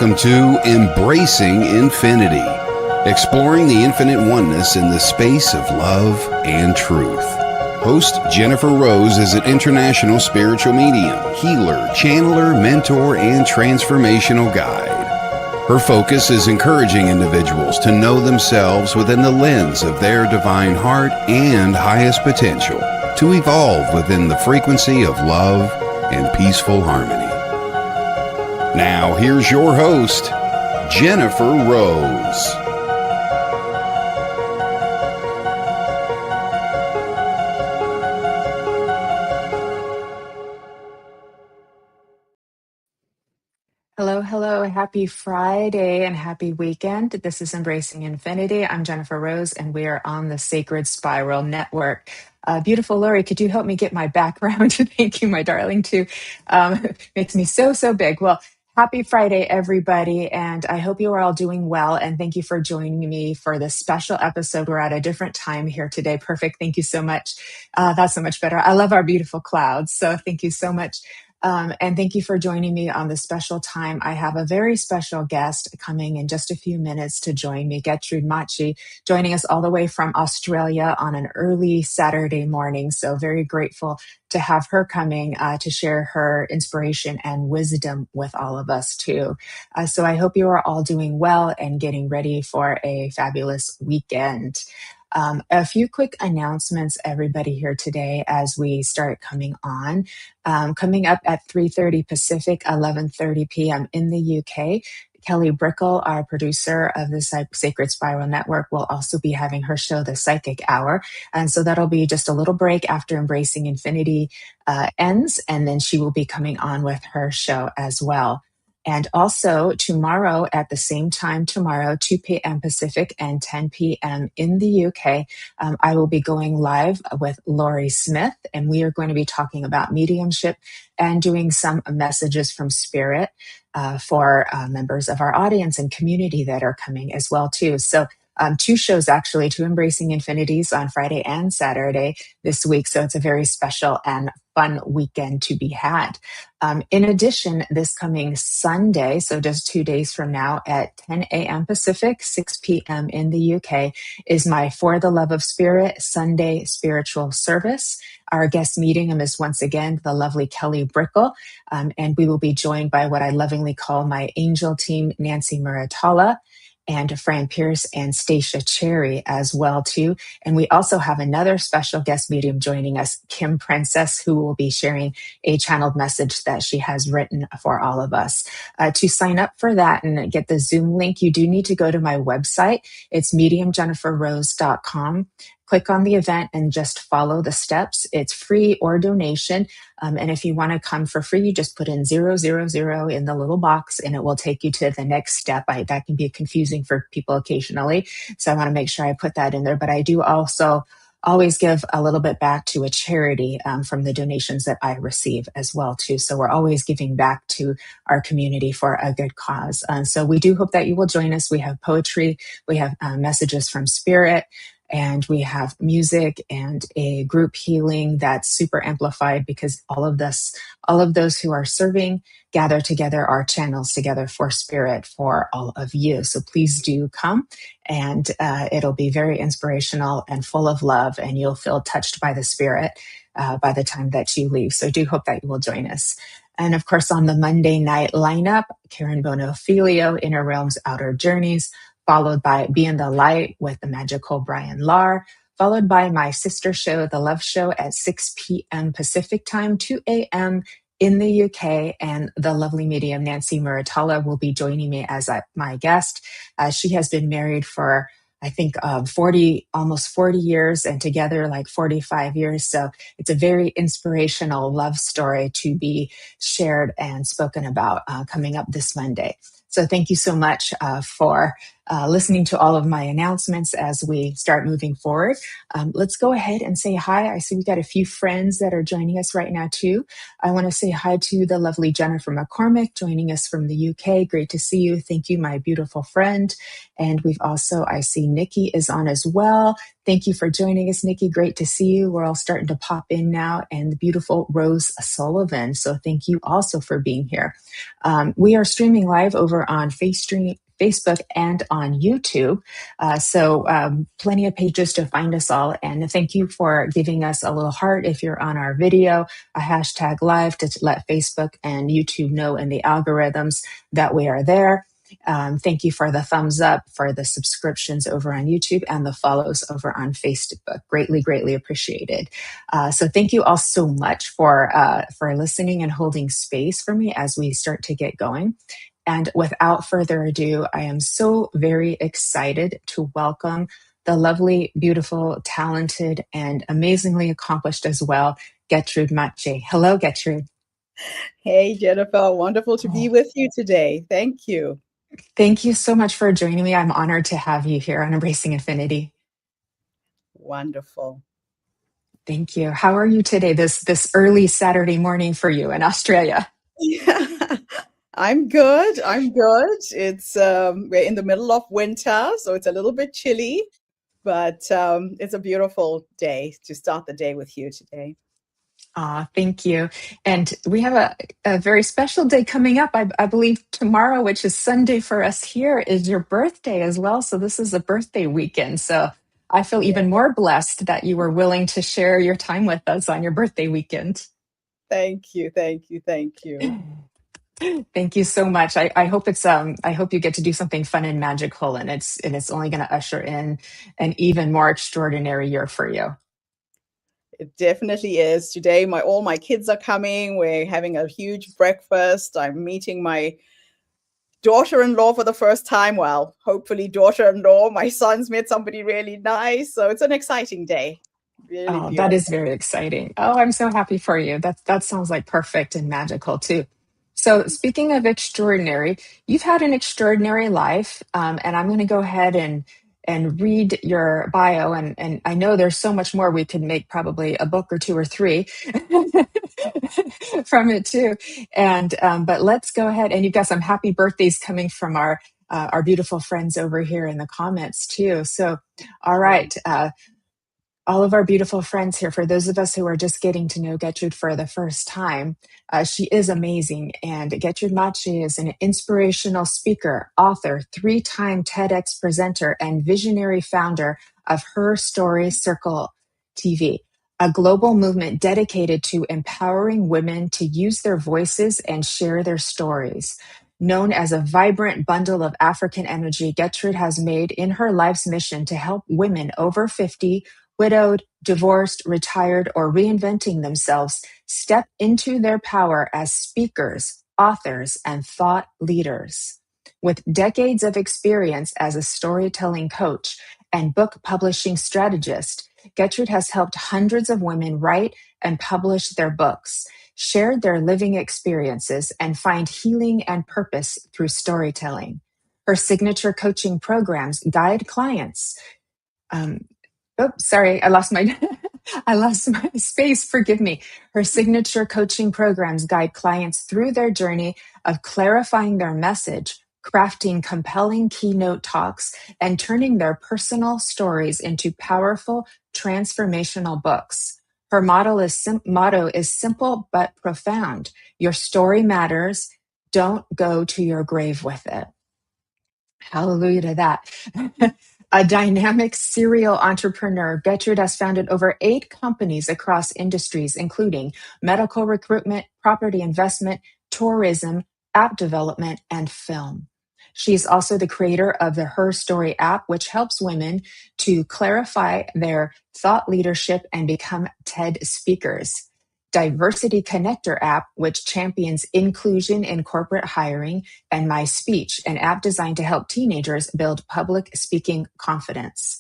Welcome to Embracing Infinity, exploring the infinite oneness in the space of love and truth. Host Jennifer Rose is an international spiritual medium, healer, channeler, mentor, and transformational guide. Her focus is encouraging individuals to know themselves within the lens of their divine heart and highest potential, to evolve within the frequency of love and peaceful harmony. Now, here's your host, Jennifer Rose. Hello, hello. Happy Friday and happy weekend. This is Embracing Infinity. I'm Jennifer Rose, and we are on the Sacred Spiral Network. Beautiful Lori, could you help me get my background? Thank you, my darling, too. Makes me so big. Well, happy Friday, everybody, and I hope you are all doing well, and thank you for joining me for this special episode. We're at a different time here today. Perfect. Thank you so much. That's so much better. I love our beautiful clouds, so thank you so much. And thank you for joining me on this special time. I have a very special guest coming in just a few minutes to join me, Getrude Matshe, joining us all the way from Australia on an early Saturday morning. So very grateful to have her coming to share her inspiration and wisdom with all of us too. So I hope you are all doing well and getting ready for a fabulous weekend. A few quick announcements, everybody here today, as we start coming on. Coming up at 3:30 Pacific, 11:30 p.m. in the UK, Kelly Brickle, our producer of the Sacred Spiral Network, will also be having her show, The Psychic Hour. And so that'll be just a little break after Embracing Infinity ends, and then she will be coming on with her show as well. And also tomorrow at the same time, 2 p.m. Pacific and 10 p.m. in the UK, I will be going live with Laurie Smith, and we are going to be talking about mediumship and doing some messages from spirit for members of our audience and community that are coming as well too. So 2 shows actually, 2 Embracing Infinities on Friday and Saturday this week. So it's a very special and fun weekend to be had. In addition, this coming Sunday, so just 2 days from now at 10 a.m. Pacific, 6 p.m. in the UK, is my For the Love of Spirit Sunday spiritual service. Our guest medium is once again the lovely Kelly Brickle, and we will be joined by what I lovingly call my angel team, Nancy Muratalla, and Fran Pierce and Stacia Cherry as well too. And we also have another special guest medium joining us, Kim Princess, who will be sharing a channeled message that she has written for all of us. To sign up for that and get the Zoom link, you do need to go to my website. It's mediumjenniferrose.com. Click on the event and just follow the steps. It's free or donation. And if you want to come for free, you just put in 000 in the little box and it will take you to the next step. That can be confusing for people occasionally. So I want to make sure I put that in there. But I do also always give a little bit back to a charity from the donations that I receive as well too. So we're always giving back to our community for a good cause. So we do hope that you will join us. We have poetry, we have messages from spirit, and we have music and a group healing that's super amplified because all of those who are serving gather together, our channels together for spirit for all of you. So please do come, and it'll be very inspirational and full of love, and you'll feel touched by the spirit by the time that you leave. So do hope that you will join us. And of course, on the Monday night lineup, Karen Bonofilio, Inner Realms, Outer Journeys, followed by Be in the Light with the magical Brian Lahr, followed by my sister show, The Love Show, at 6 p.m. Pacific time, 2 a.m. in the UK, and the lovely medium Nancy Muratalla will be joining me as my guest. She has been married for, I think, almost 40 years, and together like 45 years. So it's a very inspirational love story to be shared and spoken about coming up this Monday. So thank you so much for listening to all of my announcements as we start moving forward. Let's go ahead and say hi. I see we got a few friends that are joining us right now too. I want to say hi to the lovely Jennifer McCormick joining us from the UK. Great to see you. Thank you, my beautiful friend. And we've also, I see Nikki is on as well. Thank you for joining us, Nikki. Great to see you. We're all starting to pop in now, and the beautiful Rose Sullivan. So thank you also for being here. We are streaming live over on Facebook and on YouTube. So plenty of pages to find us all. And thank you for giving us a little heart if you're on our video, a hashtag live to let Facebook and YouTube know in the algorithms that we are there. Thank you for the thumbs up, for the subscriptions over on YouTube, and the follows over on Facebook. Greatly, greatly appreciated. So thank you all so much for listening and holding space for me as we start to get going. And without further ado, I am so very excited to welcome the lovely, beautiful, talented, and amazingly accomplished as well, Getrude Matshe. Hello, Getrude. Hey, Jennifer. Wonderful to be with you today. Thank you. Thank you so much for joining me. I'm honored to have you here on Embracing Infinity. Wonderful. Thank you. How are you today, this early Saturday morning for you in Australia? Yeah, I'm good. It's we're in the middle of winter, so it's a little bit chilly, but it's a beautiful day to start the day with you today. Thank you. And we have a very special day coming up. I believe tomorrow, which is Sunday for us here, is your birthday as well. So this is a birthday weekend. So I feel even more blessed that you were willing to share your time with us on your birthday weekend. Thank you. Thank you. Thank you. Thank you so much. I hope I hope you get to do something fun and magical, and it's only going to usher in an even more extraordinary year for you. It definitely is. Today, all my kids are coming. We're having a huge breakfast. I'm meeting my daughter-in-law for the first time. Well, hopefully daughter-in-law. My son's met somebody really nice. So it's an exciting day. Really Oh, that beautiful. is very exciting. Oh, I'm so happy for you. That sounds like perfect and magical too. So speaking of extraordinary, you've had an extraordinary life, and I'm going to go ahead and read your bio. And I know there's so much more. We could make probably a book or two or three from it too. And but let's go ahead. And you've got some happy birthdays coming from our beautiful friends over here in the comments too. So, all right. All of our beautiful friends here, for those of us who are just getting to know Getrude for the first time, she is amazing. And Getrude Matshe is an inspirational speaker, author, 3-time TEDx presenter, and visionary founder of HerStory Circle TV, a global movement dedicated to empowering women to use their voices and share their stories. Known as a vibrant bundle of African energy, Getrude has made in her life's mission to help women over 50, widowed, divorced, retired, or reinventing themselves, step into their power as speakers, authors, and thought leaders. With decades of experience as a storytelling coach and book publishing strategist, Getrude has helped hundreds of women write and publish their books, share their living experiences, and find healing and purpose through storytelling. Her signature coaching programs guide clients. Sorry, I lost my I lost my space. Forgive me. Her signature coaching programs guide clients through their journey of clarifying their message, crafting compelling keynote talks, and turning their personal stories into powerful, transformational books. Her motto is simple but profound. Your story matters. Don't go to your grave with it. Hallelujah to that. A dynamic serial entrepreneur, Getrude has founded over 8 companies across industries, including medical recruitment, property investment, tourism, app development, and film. She's also the creator of the Her Story app, which helps women to clarify their thought leadership and become TED speakers. Diversity Connector app, which champions inclusion in corporate hiring, and My Speech, an app designed to help teenagers build public speaking confidence.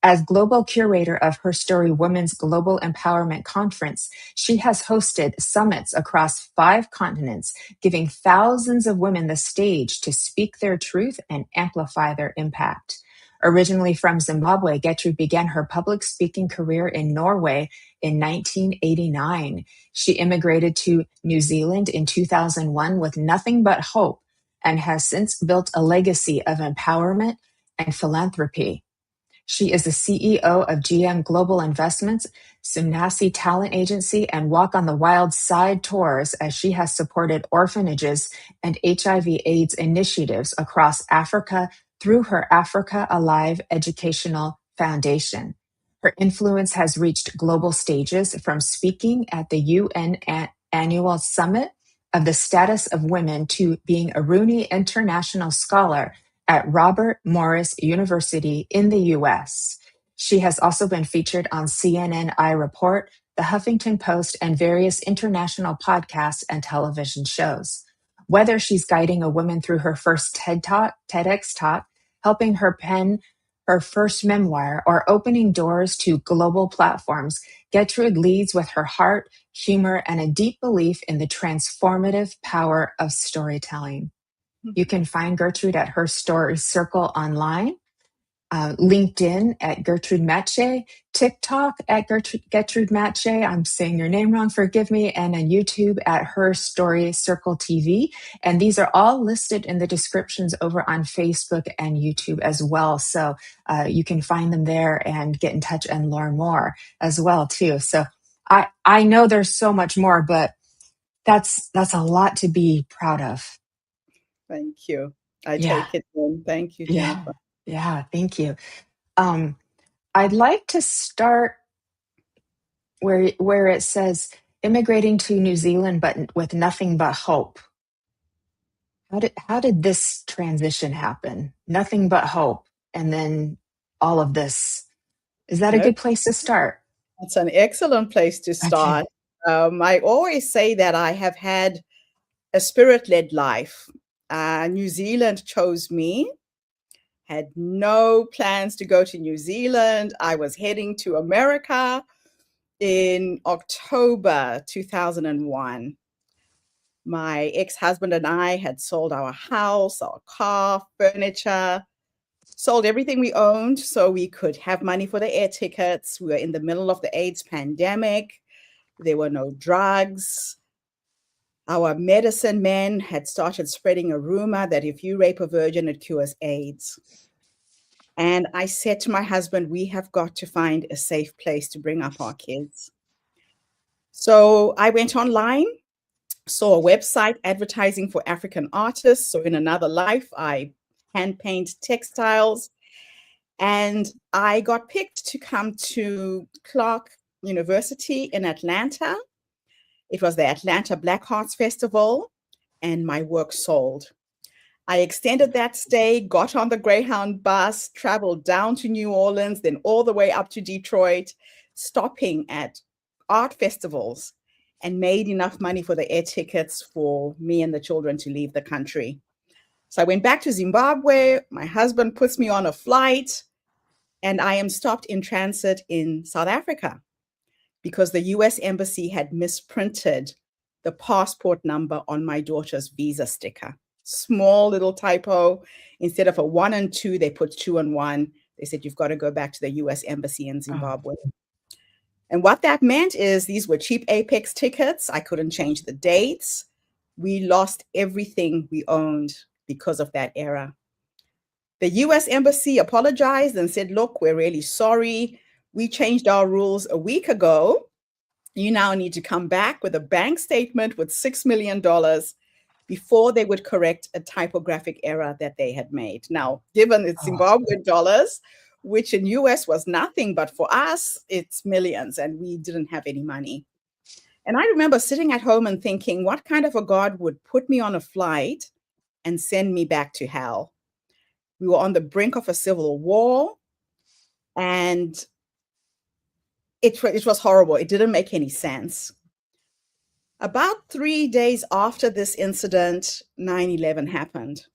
As global curator of HerStory Women's Global Empowerment Conference, she has hosted summits across 5 continents, giving thousands of women the stage to speak their truth and amplify their impact. Originally from Zimbabwe, Getrude began her public speaking career in Norway in 1989. She immigrated to New Zealand in 2001 with nothing but hope and has since built a legacy of empowerment and philanthropy. She is the CEO of GM Global Investments, Sumnasi Talent Agency, and Walk on the Wild Side tours as she has supported orphanages and HIV/AIDS initiatives across Africa through her Africa Alive Educational Foundation. Her influence has reached global stages from speaking at the UN Annual Summit of the Status of Women to being a Rooney International Scholar at Robert Morris University in the US. She has also been featured on CNN iReport, The Huffington Post, and various international podcasts and television shows. Whether she's guiding a woman through her first TEDx talk, helping her pen her first memoir, or opening doors to global platforms, Getrude leads with her heart, humor, and a deep belief in the transformative power of storytelling. You can find Gertrude at HerStory Circle online, LinkedIn at Getrude Matshe, TikTok at Getrude Matshe. I'm saying your name wrong, forgive me, and on YouTube at HerStory Circle TV. And these are all listed in the descriptions over on Facebook and YouTube as well. So you can find them there and get in touch and learn more as well too. So I know there's so much more, but that's a lot to be proud of. Thank you. I Yeah. take it in. Thank you, Jennifer. Yeah, thank you. I'd like to start where it says immigrating to New Zealand, but with nothing but hope. How did this transition happen? Nothing but hope, and then all of this. Is that a No, good place to start? that's an excellent place to Okay. start. I always say that I have had a spirit-led life. New Zealand chose me. Had no plans to go to New Zealand. I was heading to America in October 2001. My ex-husband and I had sold our house, our car, furniture, sold everything we owned so we could have money for the air tickets. We were in the middle of the AIDS pandemic. There were no drugs. Our medicine men had started spreading a rumor that if you rape a virgin, it cures AIDS. And I said to my husband, we have got to find a safe place to bring up our kids. So I went online, saw a website advertising for African artists. So in another life, I hand paint textiles. And I got picked to come to Clark University in Atlanta. It was the Atlanta Black Hearts Festival, and my work sold. I extended that stay, got on the Greyhound bus, traveled down to New Orleans, then all the way up to Detroit, stopping at art festivals, and made enough money for the air tickets for me and the children to leave the country. So I went back to Zimbabwe. My husband puts me on a flight, and I am stopped in transit in South Africa because the US Embassy had misprinted the passport number on my daughter's visa sticker. Small little typo. Instead of a 1 and 2, they put 2 and 1. They said, you've got to go back to the US Embassy in Zimbabwe. Oh. And what that meant is these were cheap Apex tickets. I couldn't change the dates. We lost everything we owned because of that error. The US Embassy apologized and said, look, we're really sorry. We changed our rules a week ago. You now need to come back with a bank statement with $6 million before they would correct a typographic error that they had made. Now, given it's Zimbabwean dollars, which in US was nothing, but for us, it's millions, and we didn't have any money. And I remember sitting at home and thinking, what kind of a God would put me on a flight and send me back to hell? We were on the brink of a civil war, and it was horrible. It didn't make any sense. About 3 days after this incident, 9/11 happened.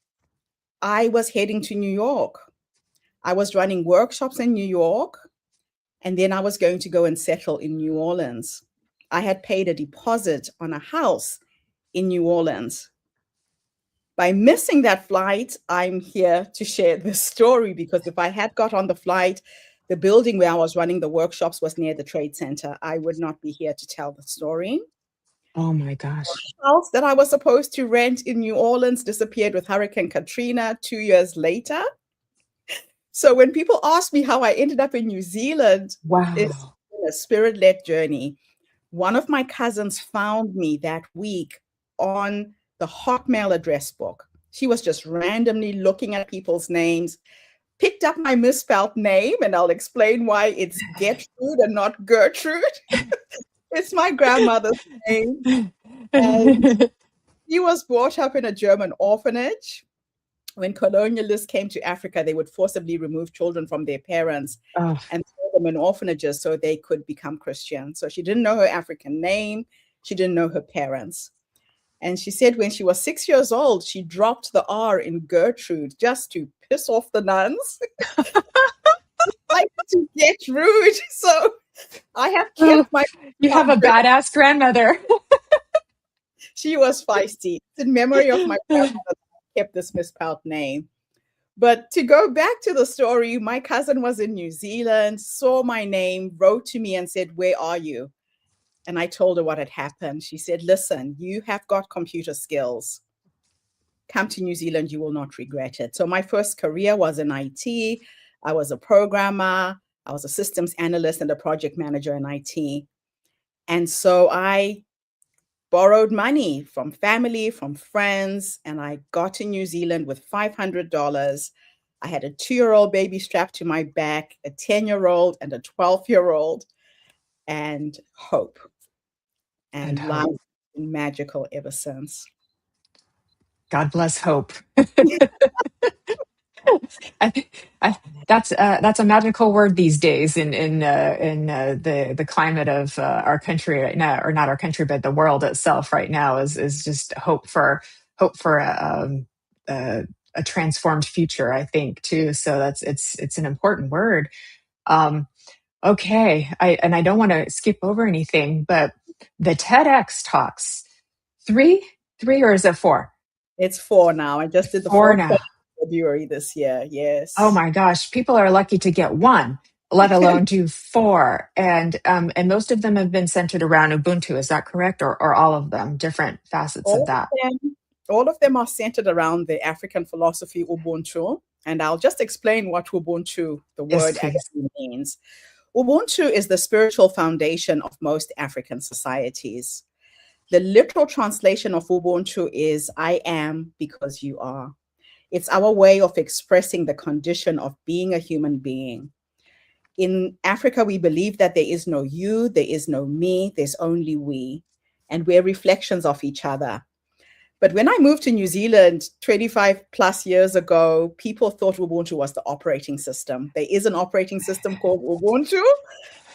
I was heading to New York. I was running workshops in New York, and then I was going to go and settle in New Orleans. I had paid a deposit on a house in New Orleans. By missing that flight, I'm here to share this story, because if I had got on the flight, the building where I was running the workshops was near the Trade Center. I would not be here to tell the story. Oh my gosh. The house that I was supposed to rent in New Orleans disappeared with Hurricane Katrina 2 years later. So when people ask me how I ended up in New Zealand, it's Wow. been a spirit-led journey. One of my cousins found me that week on the Hotmail address book. She was just randomly looking at people's names, picked up my misspelled name, and I'll explain why it's Getrude and not Gertrude. It's my grandmother's name. And she was brought up in a German orphanage. When colonialists came to Africa, they would forcibly remove children from their parents Oh, and throw them in orphanages so they could become Christian. So she didn't know her African name. She didn't know her parents. And she said when she was 6 years old, she dropped the R in Gertrude just to piss off the nuns. Like, to get rude. So I have kept my... you have a badass grandmother. She was feisty. It's in memory of my grandmother that I kept this misspelled name. But to go back to the story, my cousin was in New Zealand, saw my name, wrote to me and said, "Where are you?" And I told her what had happened. She said, "Listen, you have got computer skills. Come to New Zealand, you will not regret it." So my first career was in IT. I was a programmer. I was a systems analyst and a project manager in IT. And so I borrowed money from family, from friends, and I got to New Zealand with $500. I had a 2-year-old baby strapped to my back, a 10-year-old and a 12-year-old, and hope. And life has been magical ever since. God bless hope. That's a magical word these days in the climate of our country right now, or not our country, but the world itself right now is just hope for a transformed future, I think, too. So it's an important word. Okay, I don't want to skip over anything, but the TEDx talks, three, or is it four? It's 4 now. I just did the Four 4th now. February this year. Oh Yes. my gosh, people are lucky to get one, let alone do four. And most of them have been centered around Ubuntu. Is that correct? Or all of them, different facets of All that? of them, all of them are centered around the African philosophy Ubuntu. And I'll just explain what Ubuntu, the Yes, word, please. actually means. Ubuntu is the spiritual foundation of most African societies. The literal translation of Ubuntu is "I am because you are." It's our way of expressing the condition of being a human being. In Africa, we believe that there is no you, there is no me, there's only we, and we're reflections of each other. But when I moved to New Zealand 25 plus years ago, people thought Ubuntu was the operating system. There is an operating system called Ubuntu,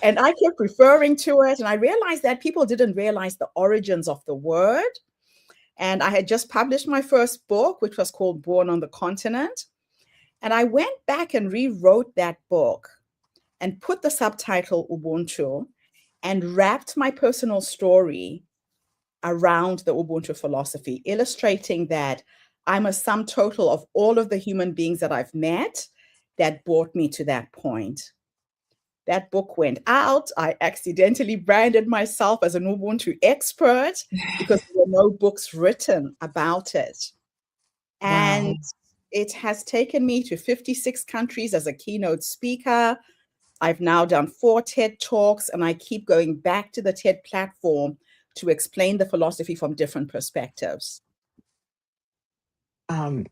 and I kept referring to it. And I realized that people didn't realize the origins of the word. And I had just published my first book, which was called Born on the Continent. And I went back and rewrote that book and put the subtitle Ubuntu and wrapped my personal story around the Ubuntu philosophy, illustrating that I'm a sum total of all of the human beings that I've met that brought me to that point. That book went out. I accidentally branded myself as an Ubuntu expert because there were no books written about it. And Wow. it has taken me to 56 countries as a keynote speaker. I've now done 4 TED Talks, and I keep going back to the TED platform to explain the philosophy from different perspectives. Um,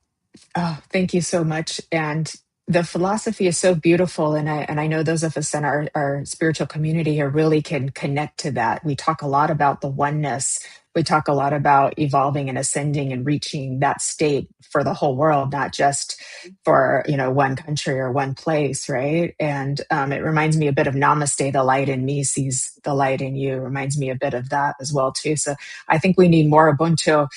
Oh, thank you so much. And the philosophy is so beautiful. And I know those of us in our spiritual community here really can connect to that. We talk a lot about the oneness. We talk a lot about evolving and ascending and reaching that state for the whole world, not just for, one country or one place, right? And it reminds me a bit of Namaste, the light in me sees the light in you. Reminds me a bit of that as well, too. So I think we need more Ubuntu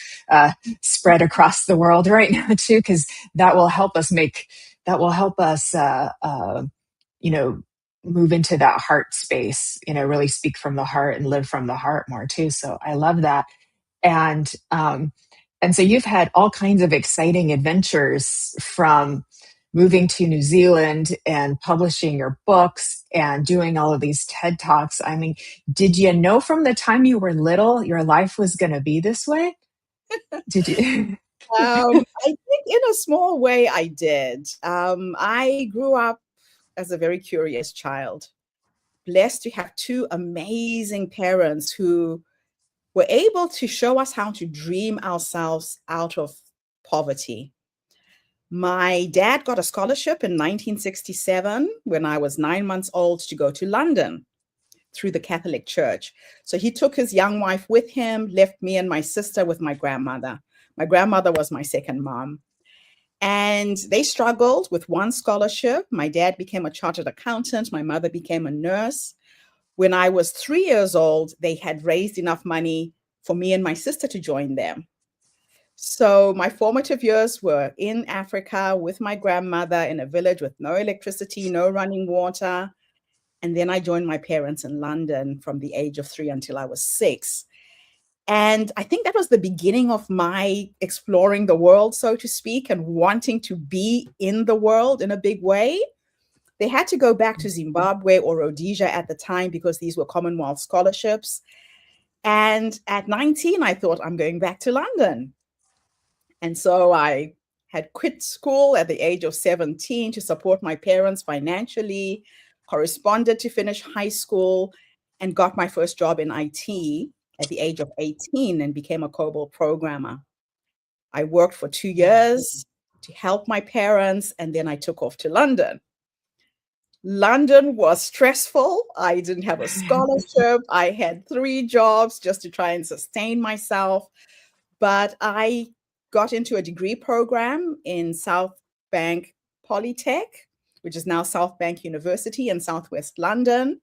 spread across the world right now too, because that will help us make that will help us, you know, move into that heart space, really speak from the heart and live from the heart more too. So I love that. And, and so you've had all kinds of exciting adventures, from moving to New Zealand and publishing your books and doing all of these TED Talks. I mean, did you know from the time you were little your life was going to be this way? Did you? I think in a small way I did. I grew up as a very curious child, blessed to have two amazing parents who were able to show us how to dream ourselves out of poverty. My dad got a scholarship in 1967 when I was 9 months old to go to London through the Catholic Church. So he took his young wife with him, left me and my sister with my grandmother. My grandmother was my second mom. And they struggled with one scholarship. My dad became a chartered accountant. My mother became a nurse. When I was 3 years old, they had raised enough money for me and my sister to join them. So my formative years were in Africa with my grandmother in a village with no electricity, no running water. And then I joined my parents in London from the age of 3 until I was 6. And I think that was the beginning of my exploring the world, so to speak, and wanting to be in the world in a big way. They had to go back to Zimbabwe or Rhodesia at the time because these were Commonwealth scholarships. And at 19, I thought, I'm going back to London. And so I had quit school at the age of 17 to support my parents financially, corresponded to finish high school, and got my first job in IT at the age of 18 and became a COBOL programmer. I worked for 2 years to help my parents, and then I took off to London. London was stressful. I didn't have a scholarship. I had 3 jobs just to try and sustain myself. But I got into a degree program in South Bank Polytech, which is now South Bank University in Southwest London.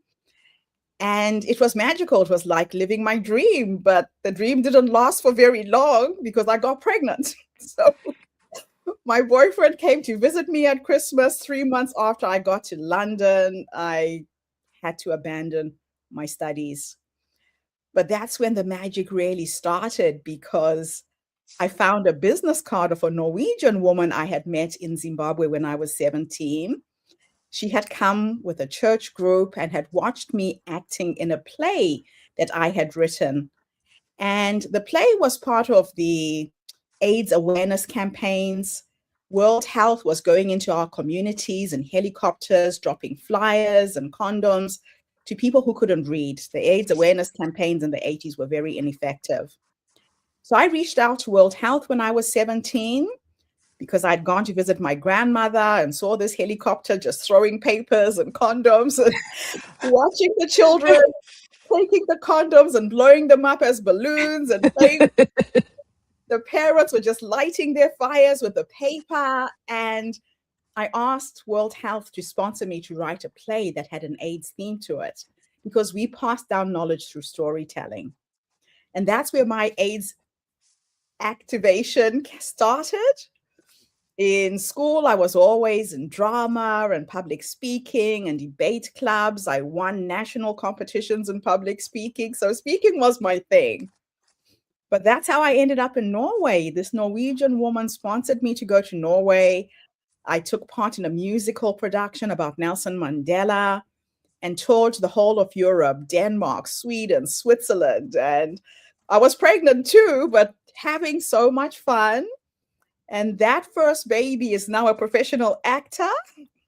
And it was magical. It was like living my dream, but the dream didn't last for very long because I got pregnant. So my boyfriend came to visit me at Christmas 3 months after I got to London. I had to abandon my studies. But that's when the magic really started, because I found a business card of a Norwegian woman I had met in Zimbabwe when I was 17. She had come with a church group and had watched me acting in a play that I had written. And the play was part of the AIDS awareness campaigns. World Health was going into our communities in helicopters, dropping flyers and condoms to people who couldn't read. The AIDS awareness campaigns in the 80s were very ineffective. So I reached out to World Health when I was 17 because I'd gone to visit my grandmother and saw this helicopter just throwing papers and condoms and watching the children taking the condoms and blowing them up as balloons and playing. The parents were just lighting their fires with the paper. And I asked World Health to sponsor me to write a play that had an AIDS theme to it, because we pass down knowledge through storytelling. And that's where my AIDS activation started. In school, I was always in drama and public speaking and debate clubs. I won national competitions in public speaking. So speaking was my thing. But that's how I ended up in Norway. This Norwegian woman sponsored me to go to Norway. I took part in a musical production about Nelson Mandela and toured the whole of Europe, Denmark, Sweden, Switzerland. And I was pregnant too, but having so much fun. And that first baby is now a professional actor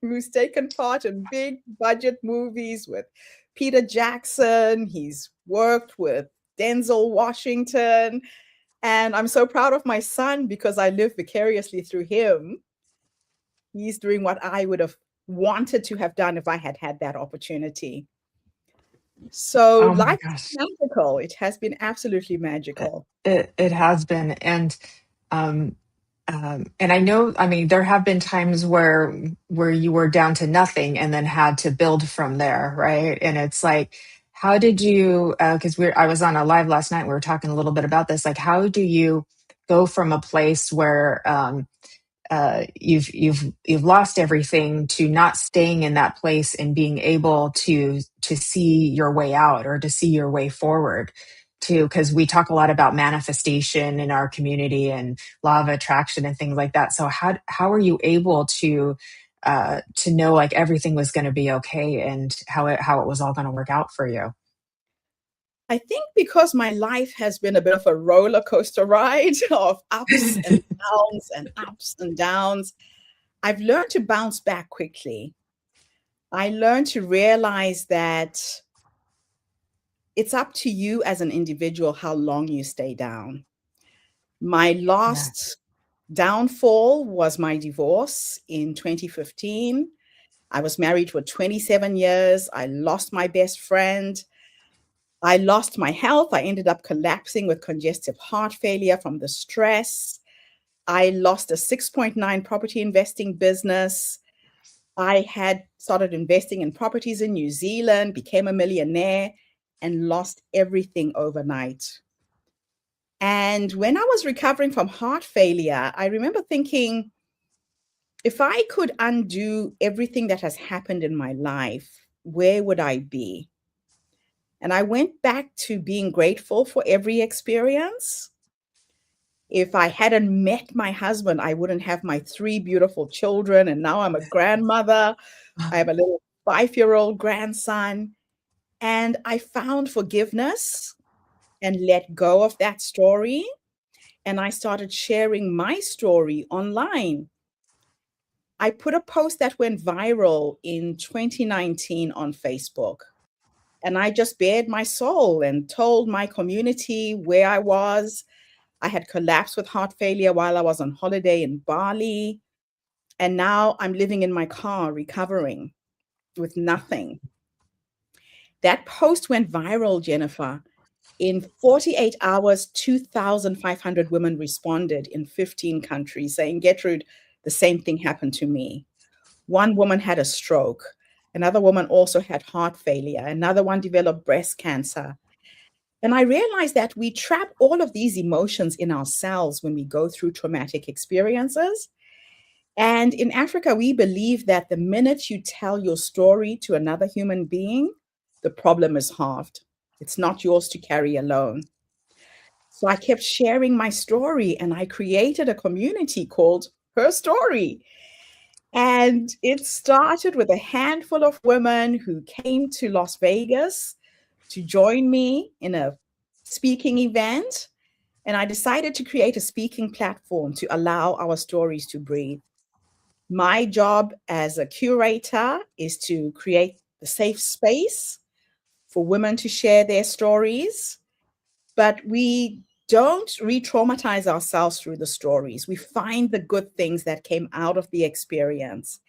who's taken part in big budget movies with Peter Jackson. He's worked with Denzel Washington. And I'm so proud of my son because I live vicariously through him. He's doing what I would have wanted to have done if I had had that opportunity. So life is magical. It has been absolutely magical. It has been. And I know, I mean, there have been times where you were down to nothing and then had to build from there, right? And it's like, how did you? Because I was on a live last night. We were talking a little bit about this. Like, how do you go from a place where you've lost everything to not staying in that place and being able to see your way out or to see your way forward too, because we talk a lot about manifestation in our community and law of attraction and things like that. So how are you able to know like everything was going to be okay and how it was all going to work out for you? I think because my life has been a bit of a roller coaster ride of ups and downs and ups and downs, I've learned to bounce back quickly. I learned to realize that it's up to you as an individual how long you stay down. My Yeah. last downfall was my divorce in 2015. I was married for 27 years. I lost my best friend. I lost my health. I ended up collapsing with congestive heart failure from the stress. I lost a 6.9 property investing business. I had started investing in properties in New Zealand, became a millionaire, and lost everything overnight. And when I was recovering from heart failure, I remember thinking, if I could undo everything that has happened in my life, where would I be? And I went back to being grateful for every experience. If I hadn't met my husband, I wouldn't have my 3 beautiful children. And now I'm a grandmother. I have a little 5-year-old grandson. And I found forgiveness and let go of that story. And I started sharing my story online. I put a post that went viral in 2019 on Facebook. And I just bared my soul and told my community where I was. I had collapsed with heart failure while I was on holiday in Bali. And now I'm living in my car recovering with nothing. That post went viral, Jennifer. In 48 hours, 2,500 women responded in 15 countries saying, Getrude, the same thing happened to me. One woman had a stroke. Another woman also had heart failure. Another one developed breast cancer. And I realized that we trap all of these emotions in ourselves when we go through traumatic experiences. And in Africa, we believe that the minute you tell your story to another human being, the problem is halved. It's not yours to carry alone. So I kept sharing my story and I created a community called HerStory. And it started with a handful of women who came to Las Vegas to join me in a speaking event. And I decided to create a speaking platform to allow our stories to breathe. My job as a curator is to create the safe space for women to share their stories, but we don't re-traumatize ourselves through the stories. We find the good things that came out of the experience.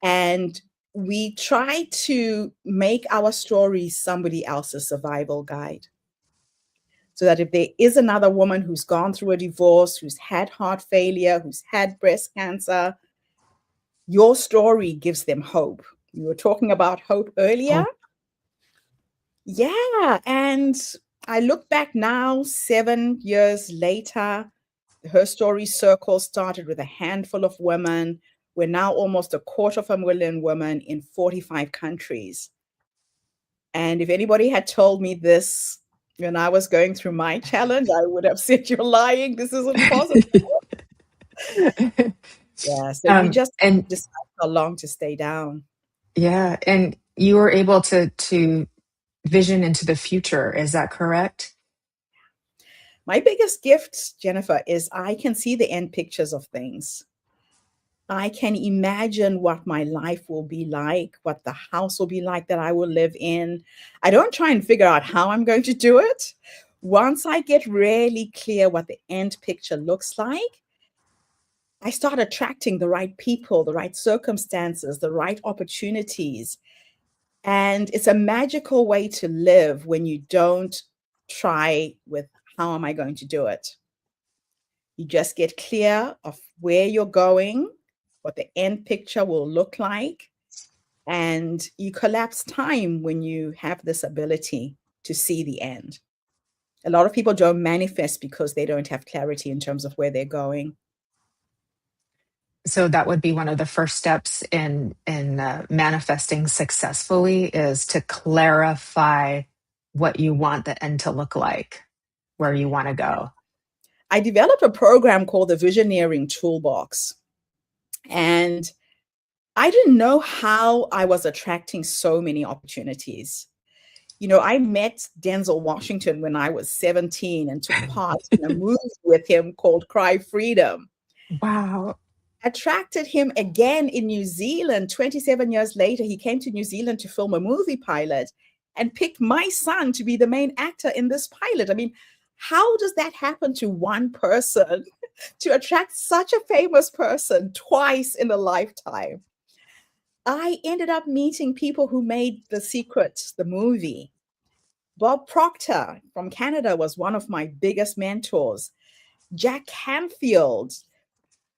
And we try to make our stories somebody else's survival guide. So that if there is another woman who's gone through a divorce, who's had heart failure, who's had breast cancer, your story gives them hope. You were talking about hope earlier. Oh. Yeah. And I look back now, 7 years later, HerStory Circle started with a handful of women. We're now almost 250,000 women in 45 countries. And if anybody had told me this when I was going through my challenge, I would have said, you're lying. This isn't possible. Yeah. So you just And decide how long to stay down. yeah, and you were able to vision into the future. Is that correct? My biggest gift, Jennifer, is I can see the end pictures of things. I can imagine what my life will be like, what the house will be like that I will live in. I don't try and figure out how I'm going to do it. Once I get really clear what the end picture looks like, I start attracting the right people, the right circumstances, the right opportunities. And it's a magical way to live when you don't try with how am I going to do it? You just get clear of where you're going, what the end picture will look like, and you collapse time when you have this ability to see the end. A lot of people don't manifest because they don't have clarity in terms of where they're going. So that would be one of the first steps in manifesting successfully, is to clarify what you want the end to look like, where you want to go. I developed a program called the Visioneering Toolbox. And I didn't know how I was attracting so many opportunities. You know, I met Denzel Washington when I was 17 and took part in a movie with him called Cry Freedom. Wow. Attracted him again in New Zealand 27 years later. He came to New Zealand to film a movie pilot and picked my son to be the main actor in this pilot. I mean, how does that happen to one person to attract such a famous person twice in a lifetime? I ended up meeting people who made The Secret, the movie. Bob Proctor from Canada was one of my biggest mentors. Jack Canfield,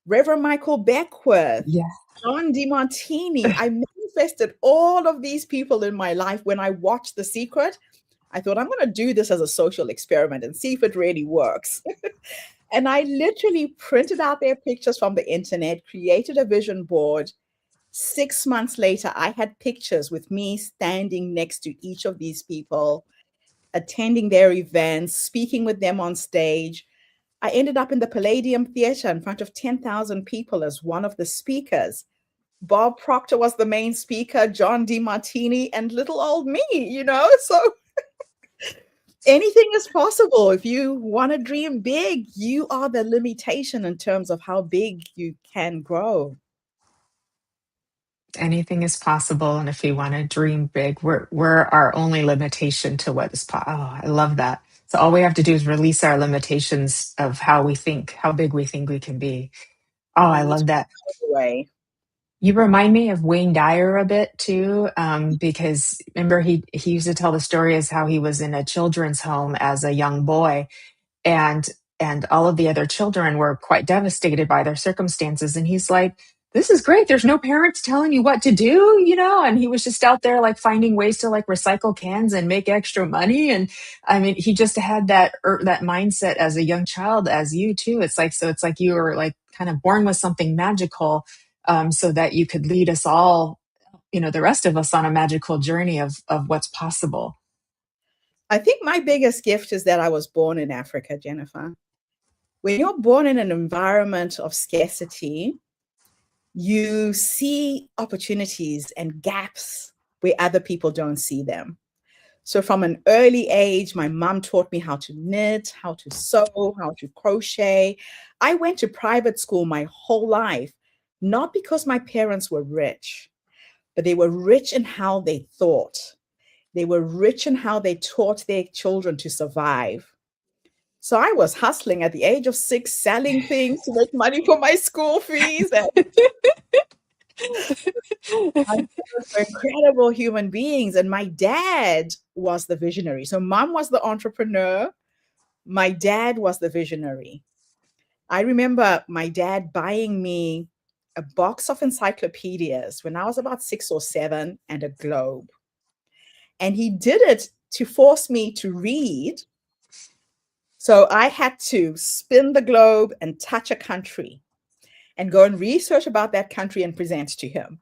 Reverend Michael Beckwith, Yeah. John DeMartini. I manifested all of these people in my life when I watched The Secret. I thought, I'm going to do this as a social experiment and see if it really works. And I literally printed out their pictures from the internet, created a vision board. 6 months later, I had pictures with me standing next to each of these people, attending their events, speaking with them on stage. I ended up in the Palladium Theatre in front of 10,000 people as one of the speakers. Bob Proctor was the main speaker, John DeMartini, and little old me, you know? So anything is possible. If you want to dream big, you are the limitation in terms of how big you can grow. Anything is possible, and if we want to dream big, we're our only limitation to what is possible. Oh, I love that. So all we have to do is release our limitations of how we think, how big we think we can be. Oh, We I need to love that. find a way. You remind me of Wayne Dyer a bit too, because remember he used to tell the story as how he was in a children's home as a young boy, and all of the other children were quite devastated by their circumstances, and he's like, this is great, there's no parents telling you what to do, and he was just out there like finding ways to like recycle cans and make extra money. And I mean, he just had that mindset as a young child, as you too. It's like you were like kind of born with something magical, so that you could lead us all, the rest of us, on a magical journey of what's possible. I think my biggest gift is that I was born in Africa, Jennifer. When you're born in an environment of scarcity, you see opportunities and gaps where other people don't see them. So from an early age, my mom taught me how to knit, how to sew, how to crochet. I went to private school my whole life, not because my parents were rich, but they were rich in how they thought. They were rich in how they taught their children to survive. So I was hustling at the age of 6, selling things to make money for my school fees. And my parents were incredible human beings. And my dad was the visionary. So mom was the entrepreneur. My dad was the visionary. I remember my dad buying me a box of encyclopedias when I was about 6 or 7 and a globe. And he did it to force me to read. So I had to spin the globe and touch a country and go and research about that country and present to him.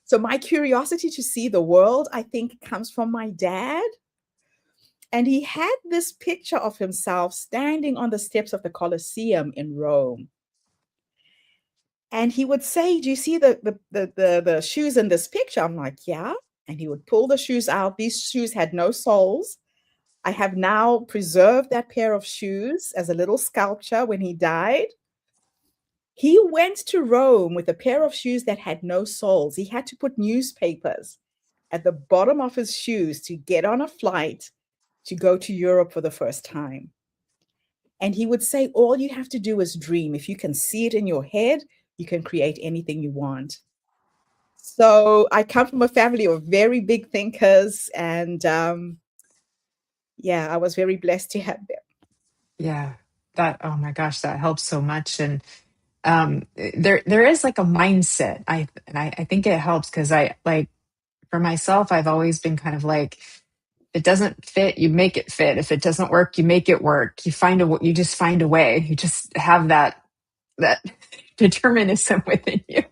So my curiosity to see the world, I think, comes from my dad. And he had this picture of himself standing on the steps of the Colosseum in Rome. And he would say, do you see the shoes in this picture? I'm like, yeah. And he would pull the shoes out. These shoes had no soles. I have now preserved that pair of shoes as a little sculpture when he died. He went to Rome with a pair of shoes that had no soles. He had to put newspapers at the bottom of his shoes to get on a flight to go to Europe for the first time. And he would say, all you have to do is dream. If you can see it in your head, you can create anything you want. So I come from a family of very big thinkers, and I was very blessed to have them. Yeah, oh my gosh, that helps so much. And there is like a mindset. I think it helps, because I, like, for myself, I've always been kind of like, if it doesn't fit, you make it fit. If it doesn't work, you make it work. You just find a way. You just have that determinism within you.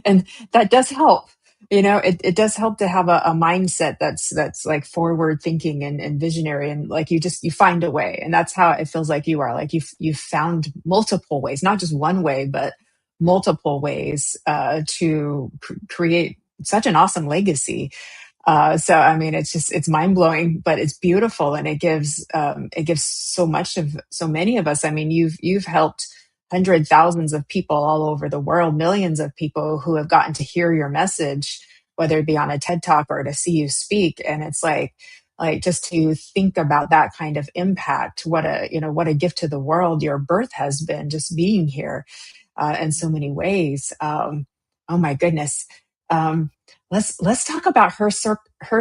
And that does help. It does help to have a mindset that's like forward thinking and visionary, and like you find a way. And that's how it feels like you are. Like you found multiple ways, not just one way, but multiple ways to create such an awesome legacy. So I mean, it's mind blowing, but it's beautiful, and it gives so many of us. I mean, you've helped hundred thousands of people all over the world, millions of people who have gotten to hear your message, whether it be on a TED Talk or to see you speak. And it's like just to think about that kind of impact, what a gift to the world your birth has been, just being here in so many ways. Oh my goodness. Um, let's talk about her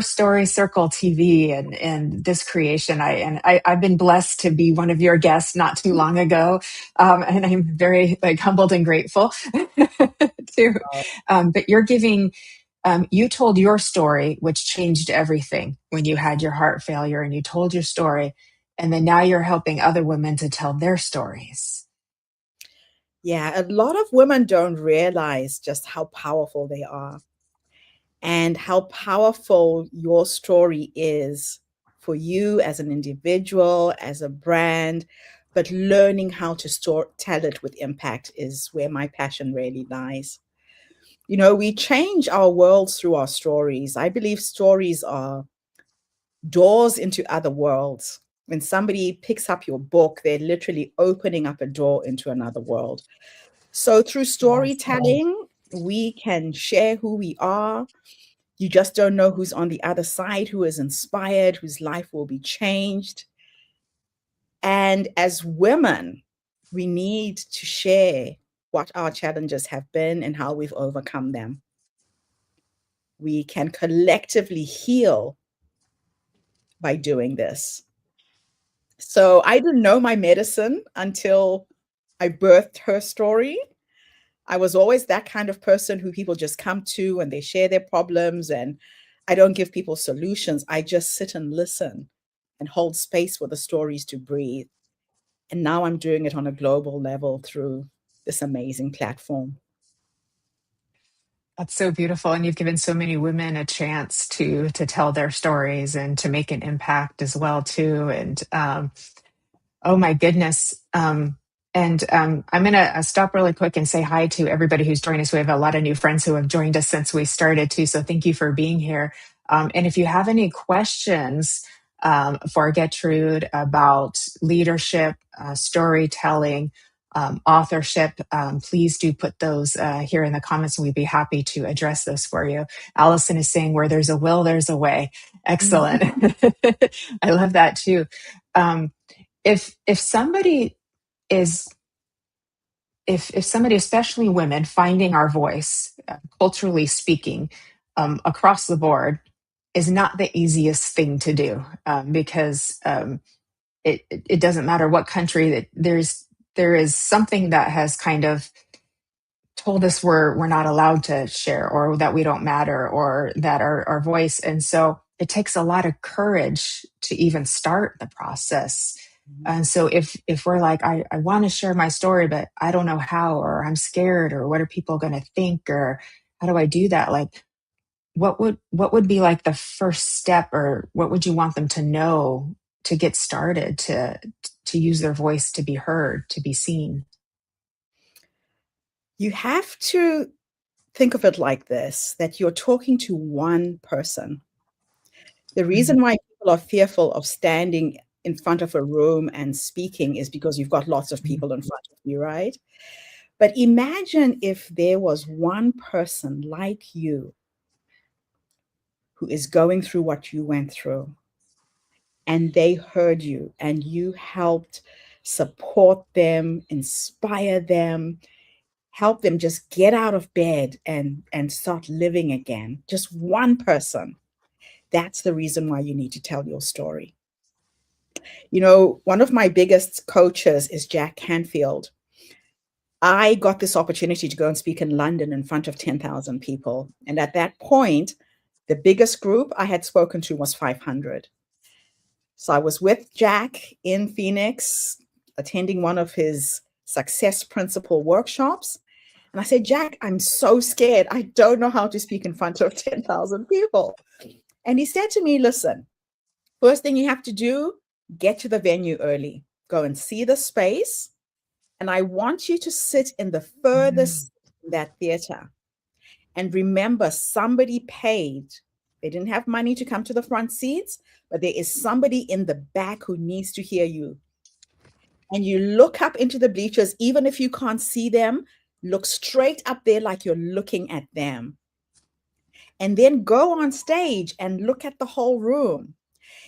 story circle TV and this creation. I've been blessed to be one of your guests not too long ago, and I'm very like humbled and grateful to. But you're giving. You told your story, which changed everything when you had your heart failure, and you told your story, and then now you're helping other women to tell their stories. Yeah, a lot of women don't realize just how powerful they are and how powerful your story is for you as an individual, as a brand. But learning how to tell it with impact is where my passion really lies. We change our worlds through our stories. I believe stories are doors into other worlds. When somebody picks up your book, they're literally opening up a door into another world. So through storytelling, we can share who we are. You just don't know who's on the other side, who is inspired, whose life will be changed. And as women, we need to share what our challenges have been and how we've overcome them. We can collectively heal by doing this. So I didn't know my medicine until I birthed HerStory. I was always that kind of person who people just come to and they share their problems, and I don't give people solutions. I just sit and listen and hold space for the stories to breathe. And now I'm doing it on a global level through this amazing platform. That's so beautiful, and you've given so many women a chance to tell their stories and to make an impact as well too. And oh my goodness. I'm going to stop really quick and say hi to everybody who's joined us. We have a lot of new friends who have joined us since we started too. So thank you for being here. And if you have any questions for Getrude about leadership, storytelling, authorship, please do put those here in the comments, and we'd be happy to address those for you. Allison is saying, where there's a will, there's a way. Excellent. I love that too. If somebody is if somebody, especially women, finding our voice, culturally speaking, across the board, is not the easiest thing to do, because it doesn't matter what country that there is something that has kind of told us we're not allowed to share, or that we don't matter, or that our voice. And so it takes a lot of courage to even start the process. And so if we're like, I want to share my story, but I don't know how, or I'm scared, or what are people going to think, or how do I do that? Like, what would be like the first step, or what would you want them to know to get started, to use their voice, to be heard, to be seen? You have to think of it like this, that you're talking to one person. The reason why people are fearful of standing in front of a room and speaking is because you've got lots of people in front of you, right? But imagine if there was one person like you who is going through what you went through, and they heard you and you helped support them, inspire them, help them just get out of bed and start living again. Just one person. That's the reason why you need to tell your story. One of my biggest coaches is Jack Canfield. I got this opportunity to go and speak in London in front of 10,000 people. And at that point, the biggest group I had spoken to was 500. So I was with Jack in Phoenix, attending one of his success principle workshops. And I said, Jack, I'm so scared. I don't know how to speak in front of 10,000 people. And he said to me, listen, first thing you have to do, get to the venue early. Go and see the space. And I want you to sit in the furthest in that theater. And remember, somebody paid. They didn't have money to come to the front seats, but there is somebody in the back who needs to hear you. And you look up into the bleachers, even if you can't see them, look straight up there like you're looking at them. And then go on stage and look at the whole room.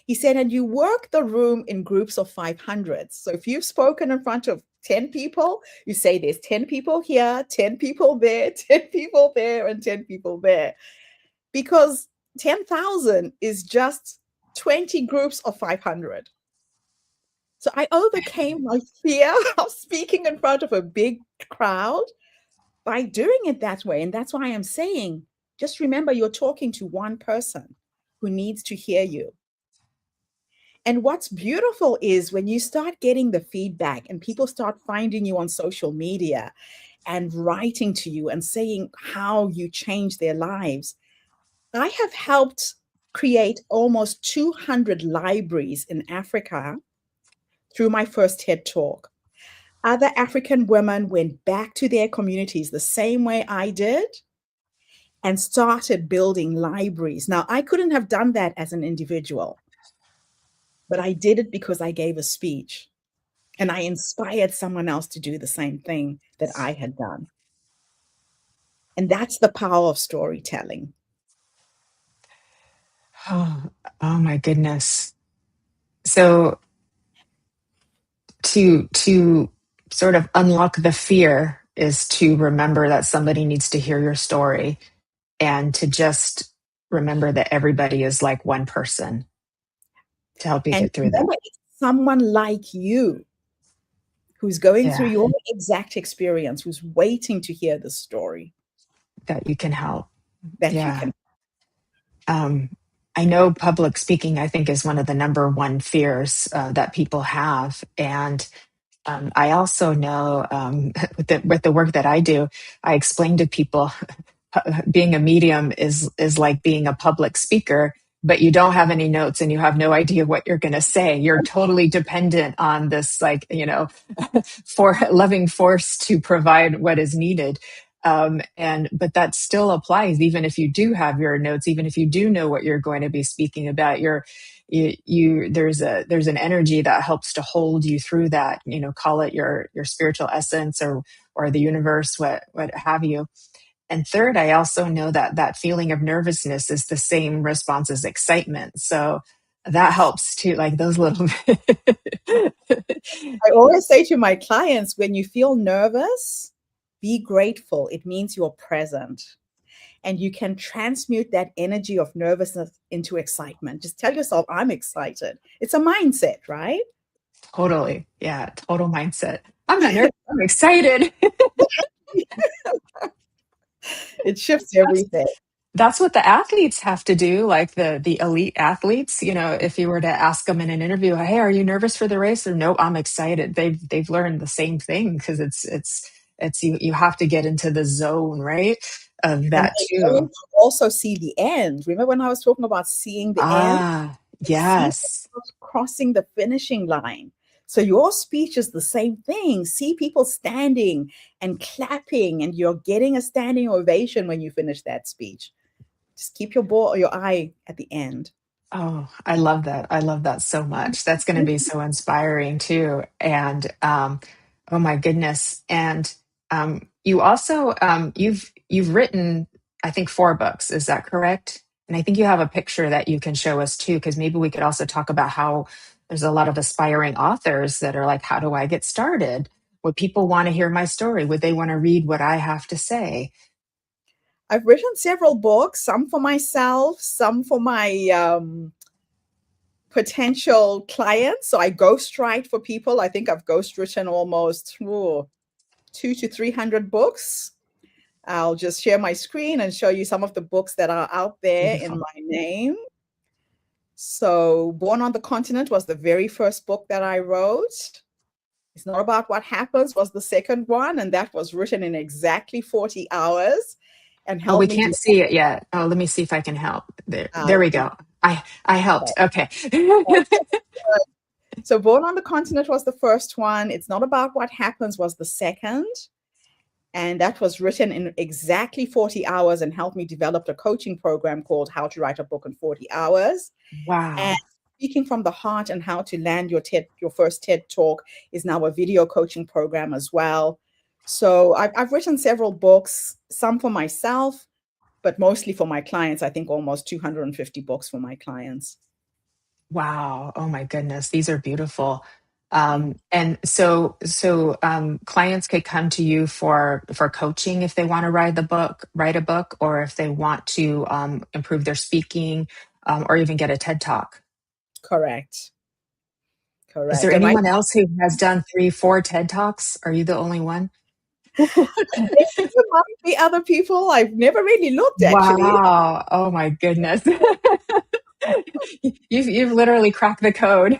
He said, and you work the room in groups of 500. So if you've spoken in front of 10 people, you say there's 10 people here, 10 people there, 10 people there, and 10 people there. Because 10,000 is just 20 groups of 500. So I overcame my fear of speaking in front of a big crowd by doing it that way. And that's why I'm saying, just remember you're talking to one person who needs to hear you. And what's beautiful is when you start getting the feedback and people start finding you on social media and writing to you and saying how you change their lives. I have helped create almost 200 libraries in Africa through my first TED Talk. Other African women went back to their communities the same way I did and started building libraries. Now, I couldn't have done that as an individual, but I did it because I gave a speech and I inspired someone else to do the same thing that I had done. And that's the power of storytelling. Oh, oh my goodness. So to sort of unlock the fear is to remember that somebody needs to hear your story, and to just remember that everybody is like one person to help you And get through that. remember, it's someone like you who's going through Yeah, your exact experience, who's waiting to hear the story that you can help. that you Yeah. can. Um, I know public speaking, I think, is one of the number one fears that people have. And I also know with the work that I do, I explain to people being a medium is like being a public speaker, but you don't have any notes and you have no idea what you're going to say. You're totally dependent on this, like, for loving force to provide what is needed. But that still applies even if you do have your notes, even if you do know what you're going to be speaking about. There's an energy that helps to hold you through that. Call it your spiritual essence or the universe, what have you. And third, I also know that that feeling of nervousness is the same response as excitement. So that helps too, like those little. I always say to my clients, when you feel nervous, be grateful. It means you're present. And you can transmute that energy of nervousness into excitement. Just tell yourself, I'm excited. It's a mindset, right? Totally. Yeah. Total mindset. I'm not nervous. I'm excited. It shifts everything. That's what the athletes have to do, like the elite athletes. If you were to ask them in an interview, hey, are you nervous for the race? Or no, I'm excited. They've learned the same thing, because it's you have to get into the zone, right? Of And that they're going too. to also see the end. Remember when I was talking about seeing the end? Ah, See yes. crossing the finishing line. So your speech is the same thing. See people standing and clapping, and you're getting a standing ovation when you finish that speech. Just keep your eye at the end. Oh, I love that. I love that so much. That's going to be so inspiring too. And oh my goodness. And you also you've written, I think, 4 books. Is that correct? And I think you have a picture that you can show us too, because maybe we could also talk about how there's a lot of aspiring authors that are like, how do I get started? Would people want to hear my story? Would they want to read what I have to say? I've written several books, some for myself, some for my potential clients. So I ghostwrite for people. I think I've ghostwritten almost 200 to 300 books. I'll just share my screen and show you some of the books that are out there in Beautiful. my name. So Born on the Continent was the very first book that I wrote. It's Not About What Happens was the second one, and that was written in exactly 40 hours and Oh, we helped me can't to. see it yet. Oh, let me see if I can help. There we go. I helped. Okay. So Born on the Continent was the first one. It's Not About What Happens was the second. And that was written in exactly 40 hours and helped me develop a coaching program called How to Write a Book in 40 Hours. And Wow. Speaking from the Heart and How to Land Your First TED Talk is now a video coaching program as well. So I've written several books, some for myself, but mostly for my clients. I think almost 250 books for my clients. Wow. Oh my goodness. These are beautiful. Thank And so clients could come to you for coaching if they want to write a book, or if they want to improve their speaking, or even get a TED Talk. Correct. Is there Correct. And right anyone else who has done 3, 4 TED Talks? Are you the only one? there might be other people. I've never really looked, actually. Wow. Oh my goodness. You've literally cracked the code.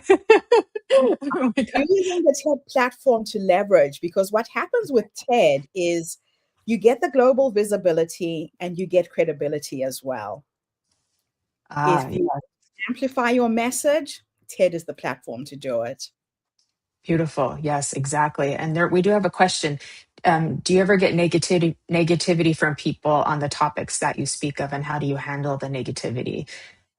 Oh my God. Using the TED platform to leverage, because what happens with TED is you get the global visibility and you get credibility as well. Ah, If you yeah, amplify your message, TED is the platform to do it. beautiful. Yes, exactly. And there, we do have a question. Do you ever get negativity from people on the topics that you speak of, and how do you handle the negativity?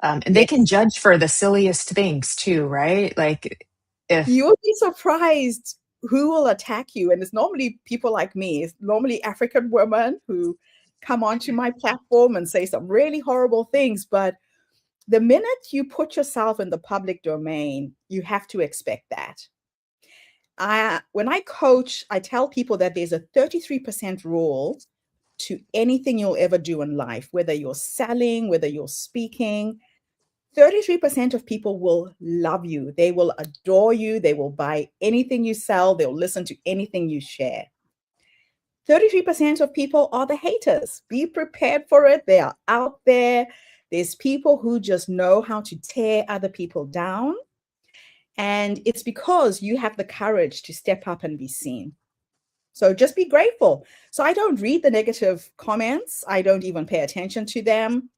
And they can Yes. judge for the silliest things too, right? Like if, You'll be surprised who will attack you. And it's normally people like me. It's normally African women who come onto my platform and say some really horrible things. But the minute you put yourself in the public domain, you have to expect that. When I coach, I tell people that there's a 33% rule to anything you'll ever do in life, whether you're selling, whether you're speaking. 33% of people will love you. They will adore you. They will buy anything you sell. They'll listen to anything you share. 33% of people are the haters. Be prepared for it. They are out there. There's people who just know how to tear other people down. And it's because you have the courage to step up and be seen. So just be grateful. So I don't read the negative comments. I don't even pay attention to them.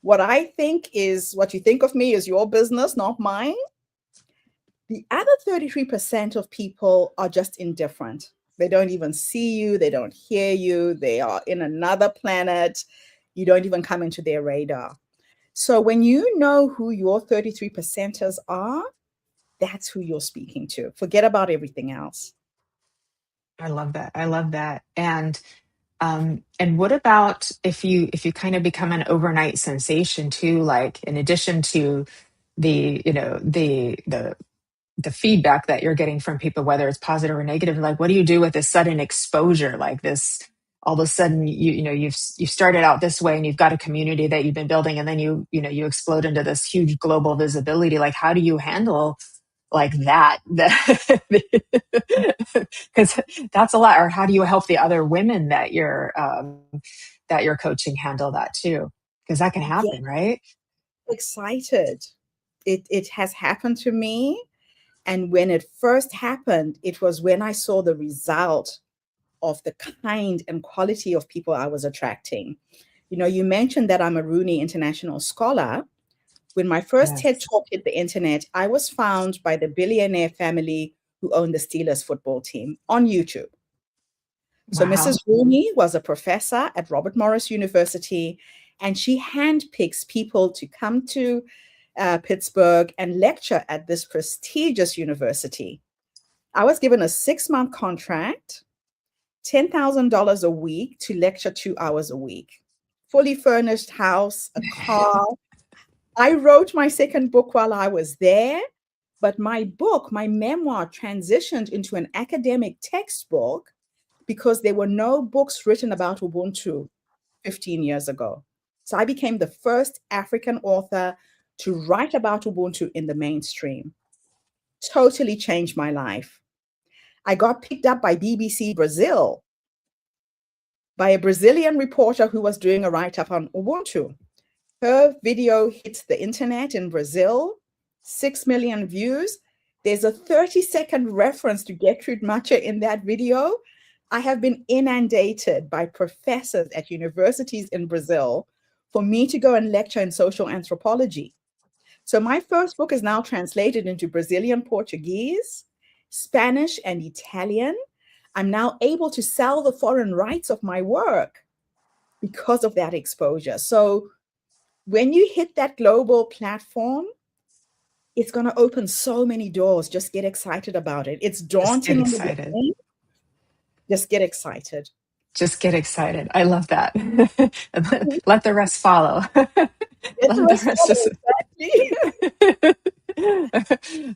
What I think is what you think of me is your business, not mine. The other 33% of people are just indifferent. They don't even see you. They don't hear you. They are in another planet. You don't even come into their radar. So when you know who your 33 percenters are, that's who you're speaking to. Forget about everything else. I love that. I love that. And what about if you kind of become an overnight sensation too, like in addition to the, the feedback that you're getting from people, whether it's positive or negative, like what do you do with this sudden exposure like this? All of a sudden you've started out this way and you've got a community that you've been building, and then you explode into this huge global visibility. Like how do you handle like that because that's a lot? Or how do you help the other women that you're coaching handle that too, because that can Get happen, right? excited. It has happened to me. And when it first happened, it was when I saw the result of the kind and quality of people I was attracting. You mentioned that I'm a Rooney International Scholar. When my first TED Yes. Talk hit the internet, I was found by the billionaire family who owned the Steelers football team on YouTube. So Wow. Mrs. Rooney was a professor at Robert Morris University, and she handpicks people to come to Pittsburgh and lecture at this prestigious university. I was given a 6-month contract, $10,000 a week to lecture 2 hours a week, fully furnished house, a car. I wrote my second book while I was there, but my book, my memoir, transitioned into an academic textbook because there were no books written about Ubuntu 15 years ago. So I became the first African author to write about Ubuntu in the mainstream. Totally changed my life. I got picked up by BBC Brazil, by a Brazilian reporter who was doing a write-up on Ubuntu. Her video hits the internet in Brazil, 6 million views. There's a 30-second reference to Getrude Matshe in that video. I have been inundated by professors at universities in Brazil for me to go and lecture in social anthropology. So my first book is now translated into Brazilian Portuguese, Spanish, and Italian. I'm now able to sell the foreign rights of my work because of that exposure. So when you hit that global platform, it's going to open so many doors. Just get excited about it. It's Just get daunting in the excited. beginning. Just get excited. Just get excited. I love that. Let the rest follow. Get the Let the rest rest just. exactly.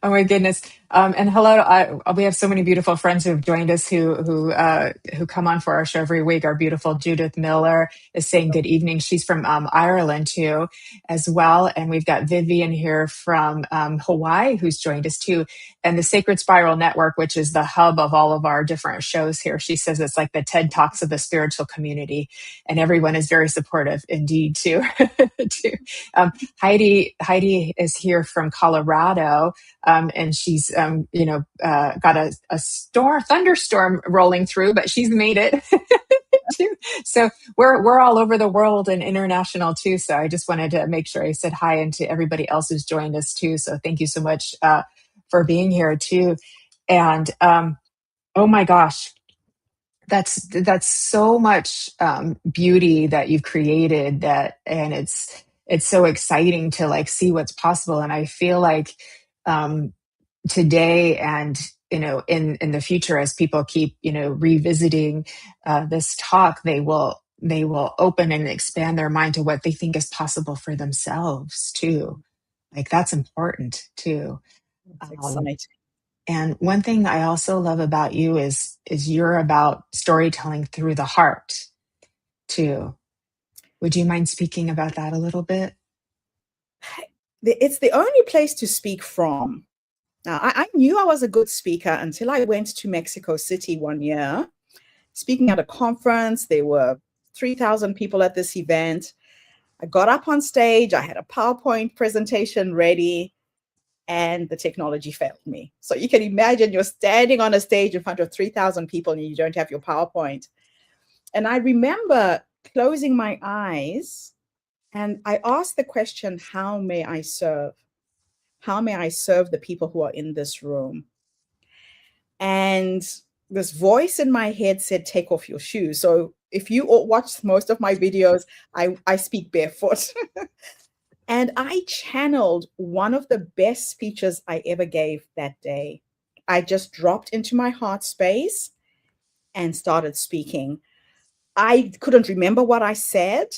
Oh my goodness! And hello, we have so many beautiful friends who have joined us who come on for our show every week. Our beautiful Judith Miller is saying good evening. She's from Ireland too, as well. And we've got Vivian here from Hawaii who's joined us too. And the Sacred Spiral Network, which is the hub of all of our different shows here. She says it's like the TED Talks of the spiritual community, and everyone is very supportive indeed too. too. Heidi is here from Colorado, and she's got a thunderstorm rolling through, but she's made it. Too. So we're all over the world and international too. So I just wanted to make sure I said hi and to everybody else who's joined us too. So thank you so much for being here too. And oh my gosh, that's so much beauty that you've created, and it's so exciting to like see what's possible. And I feel like today and in the future, as people keep revisiting this talk, they will open and expand their mind to what they think is possible for themselves too. Like that's important too. It's exciting. And one thing I also love about you is you're about storytelling through the heart too. Would you mind speaking about that a little bit? It's the only place to speak from. Now, I knew I was a good speaker until I went to Mexico City one year, speaking at a conference. There were 3,000 people at this event. I got up on stage. I had a PowerPoint presentation ready, and the technology failed me. So you can imagine you're standing on a stage in front of 3,000 people and you don't have your PowerPoint. And I remember closing my eyes and I asked the question, how may I serve? How may I serve the people who are in this room? And this voice in my head said, take off your shoes. So if you watch most of my videos, I speak barefoot. And I channeled one of the best speeches I ever gave that day. I just dropped into my heart space and started speaking. I couldn't remember what I said.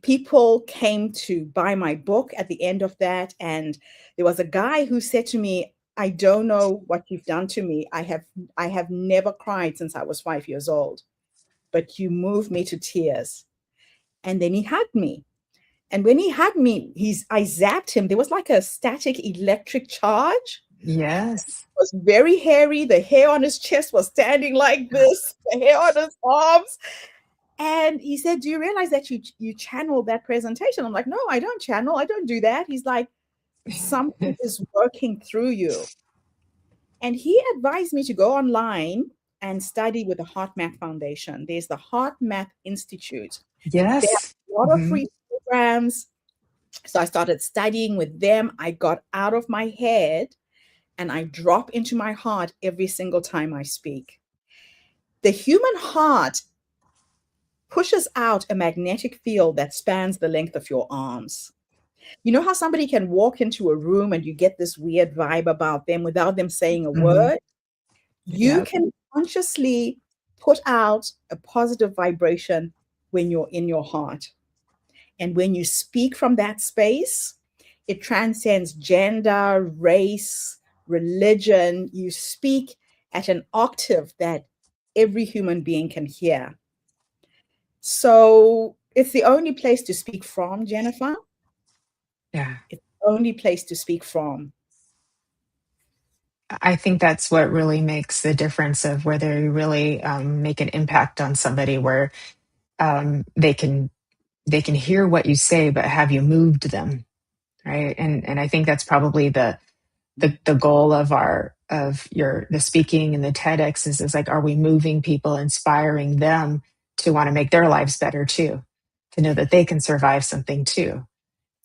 People came to buy my book at the end of that. And there was a guy who said to me, I don't know what you've done to me. I have never cried since I was 5 years old, but you moved me to tears. And then he hugged me. And when he hugged me, I zapped him. There was like a static electric charge. Yes. It was very hairy. The hair on his chest was standing like this, the hair on his arms. And he said, do you realize that you channeled that presentation? I'm like, no, I don't channel. I don't do that. He's like, something is working through you. And he advised me to go online and study with the HeartMath Foundation. There's the HeartMath Institute. Yes. They have a lot of free programs. So I started studying with them. I got out of my head and I drop into my heart every single time I speak. The human heart pushes out a magnetic field that spans the length of your arms. You know how somebody can walk into a room and you get this weird vibe about them without them saying a word? You can consciously put out a positive vibration when you're in your heart. And when you speak from that space, it transcends gender, race, religion. You speak at an octave that every human being can hear. So it's the only place to speak from, Jennifer. Yeah. It's the only place to speak from. I think that's what really makes the difference of whether you really make an impact on somebody, where they can hear what you say, but have you moved them, right? And I think that's probably the the goal of the speaking and the TEDx is like, are we moving people, inspiring them to want to make their lives better too, to know that they can survive something too.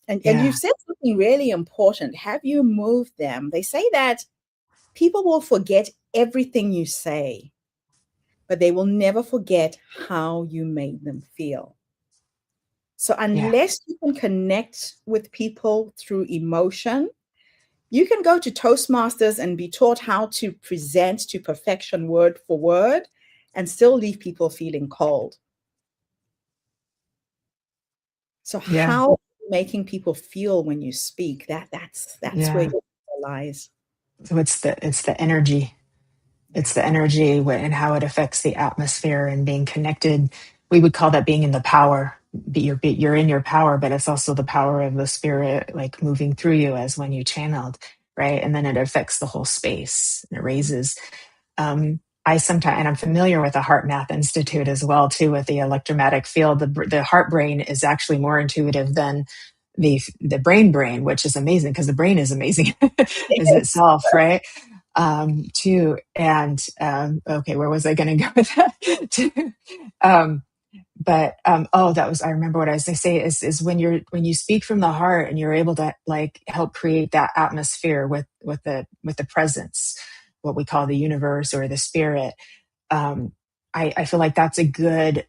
And Yeah. you've said something really important. Have you moved them? They say that people will forget everything you say, but they will never forget how you made them feel. So Yeah. unless you can connect with people through emotion, you can go to Toastmasters and be taught how to present to perfection word for word and still leave people feeling cold. So Yeah. how are you making people feel when you speak? That's where Yeah. your power lies. So it's the energy. It's the energy and how it affects the atmosphere and being connected. We would call that being in the power. You're in your power, but it's also the power of the spirit, like moving through you as when you channeled, right? And then it affects the whole space. And it raises. I sometimes, and I'm familiar with the Heart Math Institute as well, too, with the electromagnetic field. The heart brain is actually more intuitive than the brain, which is amazing because the brain is amazing as Yes. itself, right? Too. And okay, where was I going to go with that? um, I remember what I was going to say is when you speak from the heart and you're able to like help create that atmosphere with the presence, what we call the universe or the spirit. um, I feel like that's a good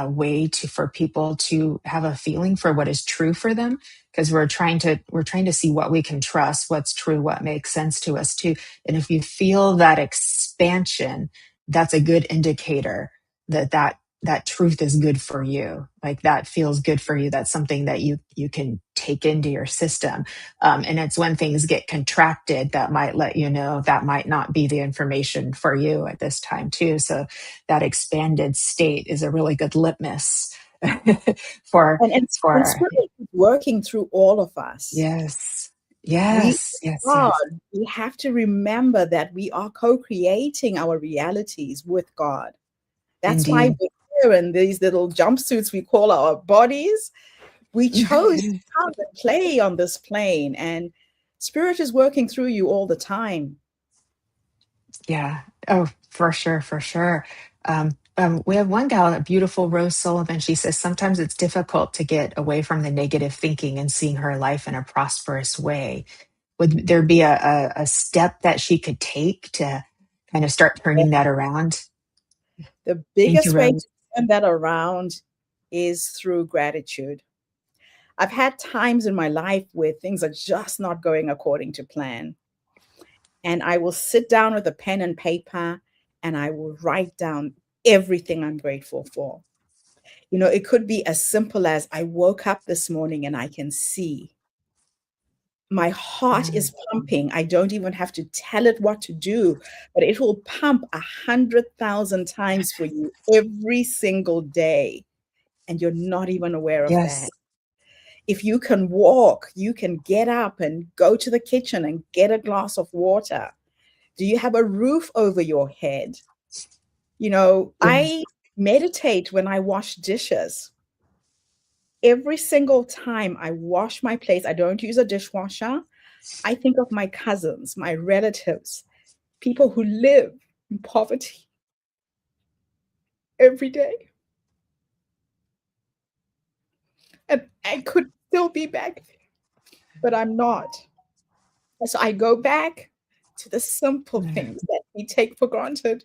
way for people to have a feeling for what is true for them, because we're trying to see what we can trust, what's true, what makes sense to us too. And if you feel that expansion, that's a good indicator that truth is good for you. Like that feels good for you. That's something that you can take into your system. And it's when things get contracted that might let you know that might not be the information for you at this time too. So that expanded state is a really good litmus for And spirit is working through all of us. yes, We yes, yes, God, yes, we have to remember that we are co-creating our realities with God. That's why indeed. we're here in these little jumpsuits we call our bodies. We chose to come and play on this plane, and spirit is working through you all the time. Yeah. Oh, for sure, for sure. We have one gal, a beautiful Rose Sullivan. She says sometimes it's difficult to get away from the negative thinking and seeing her life in a prosperous way. Would there be a step that she could take to kind of start turning that around? The Thank you, biggest way to Rose. turn that around is through gratitude. I've had times in my life where things are just not going according to plan. And I will sit down with a pen and paper and I will write down everything I'm grateful for. You know, it could be as simple as I woke up this morning and I can see. My heart Yeah. is pumping. I don't even have to tell it what to do, but it will pump 100,000 times for you every single day. And you're not even aware of that. Yes. If you can walk, you can get up and go to the kitchen and get a glass of water. Do you have a roof over your head? You know, Yeah. I meditate when I wash dishes. Every single time I wash my plates, I don't use a dishwasher. I think of my cousins, my relatives, people who live in poverty every day. And I could still be back, but I'm not. So I go back to the simple things that we take for granted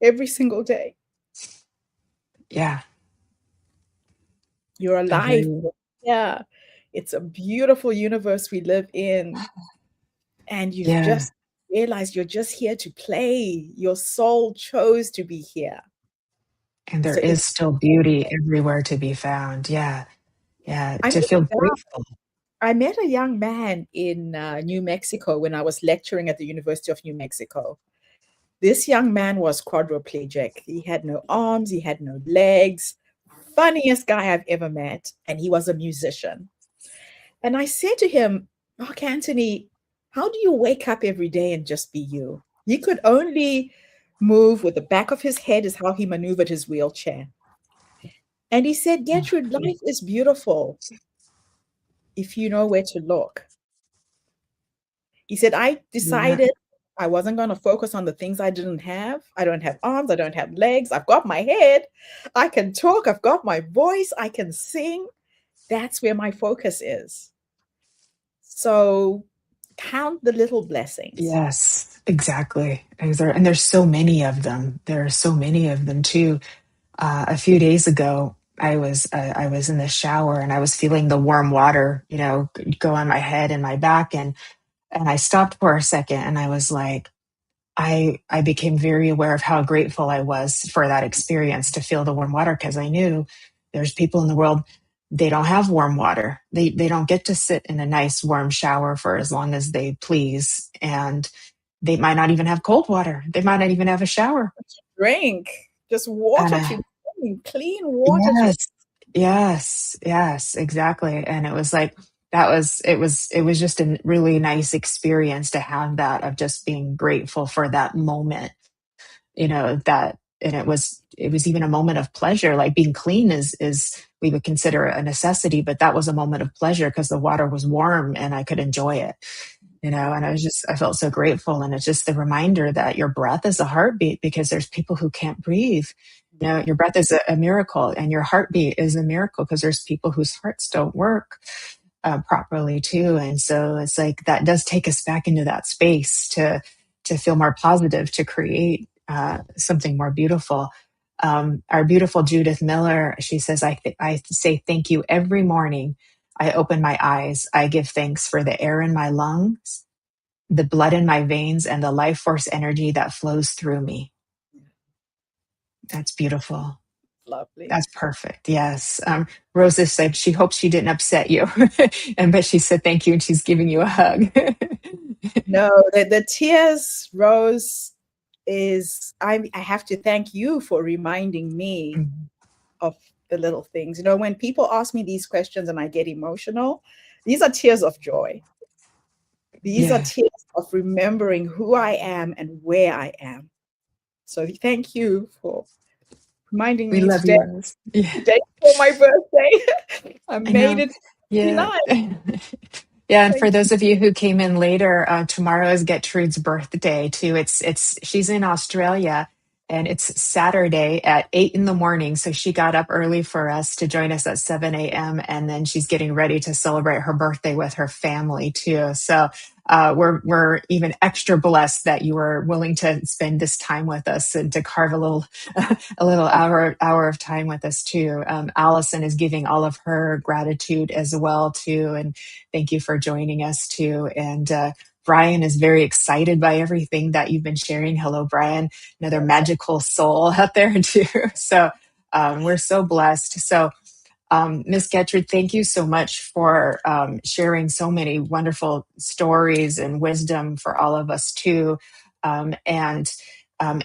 every single day. Yeah. You're I hear alive. you. Yeah. It's a beautiful universe we live in. And you've Yeah. just realized you're just here to play. Your soul chose to be here. And there So is it's still beauty everywhere to be found. Yeah. Yeah. I To met feel a guy grateful. I met a young man in New Mexico when I was lecturing at the University of New Mexico. This young man was quadriplegic. He had no arms, he had no legs. Funniest guy I've ever met. And he was a musician. And I said to him, Mark Anthony, how do you wake up every day and just be you? He could only move with the back of his head, is how he maneuvered his wheelchair. And he said, Gertrude, life is beautiful if you know where to look. He said, I Yeah. decided I wasn't going to focus on the things I didn't have. I don't have arms. I don't have legs. I've got my head. I can talk. I've got my voice. I can sing. That's where my focus is. So count the little blessings. Yes, exactly. And there's so many of them. There are so many of them too. A few days ago, I was in the shower and I was feeling the warm water, go on my head and my back, and I stopped for a second and I was like, I became very aware of how grateful I was for that experience to feel the warm water, because I knew there's people in the world, they don't have warm water. They don't get to sit in a nice warm shower for as long as they please, and they might not even have cold water. They might not even have a shower. Drink just And water to drink, clean water to. yes, yes, exactly. And it was like it was just a really nice experience to have that, of just being grateful for that moment, that. And it was even a moment of pleasure. Like being clean is we would consider a necessity, but that was a moment of pleasure because the water was warm and I could enjoy it. And I felt so grateful. And it's just the reminder that your breath is a heartbeat, because there's people who can't breathe. Your breath is a miracle, and your heartbeat is a miracle, because there's people whose hearts don't work properly too. And so it's like that does take us back into that space to feel more positive, to create something more beautiful. Our beautiful Judith Miller, she says, I say thank you every morning. I open my eyes. I give thanks for the air in my lungs, the blood in my veins, and the life force energy that flows through me. That's beautiful. Lovely. That's perfect. Yes. Rosa said she hopes she didn't upset you, but she said thank you, and she's giving you a hug. No, the tears, Rose, is I have to thank you for reminding me of the little things. When people ask me these questions and I get emotional, these are tears of joy. These are Yeah, tears of remembering who I am and where I am. So thank you for reminding we me love today. you, Rose. Yeah, Today for my birthday. I I made know. it Yeah. 59. Yeah, and for Thank those of you who came in later, tomorrow is Gertrude's birthday too. She's in Australia, and it's Saturday at 8 in the morning. So she got up early for us to join us at 7 a.m. And then she's getting ready to celebrate her birthday with her family too. So we're even extra blessed that you were willing to spend this time with us and to carve a little a little hour of time with us too. Allison is giving all of her gratitude as well too, and thank you for joining us too. And Brian is very excited by everything that you've been sharing. Hello, Brian, another you. magical soul out there too. So we're so blessed. So Miss Getrude, thank you so much for sharing so many wonderful stories and wisdom for all of us too. And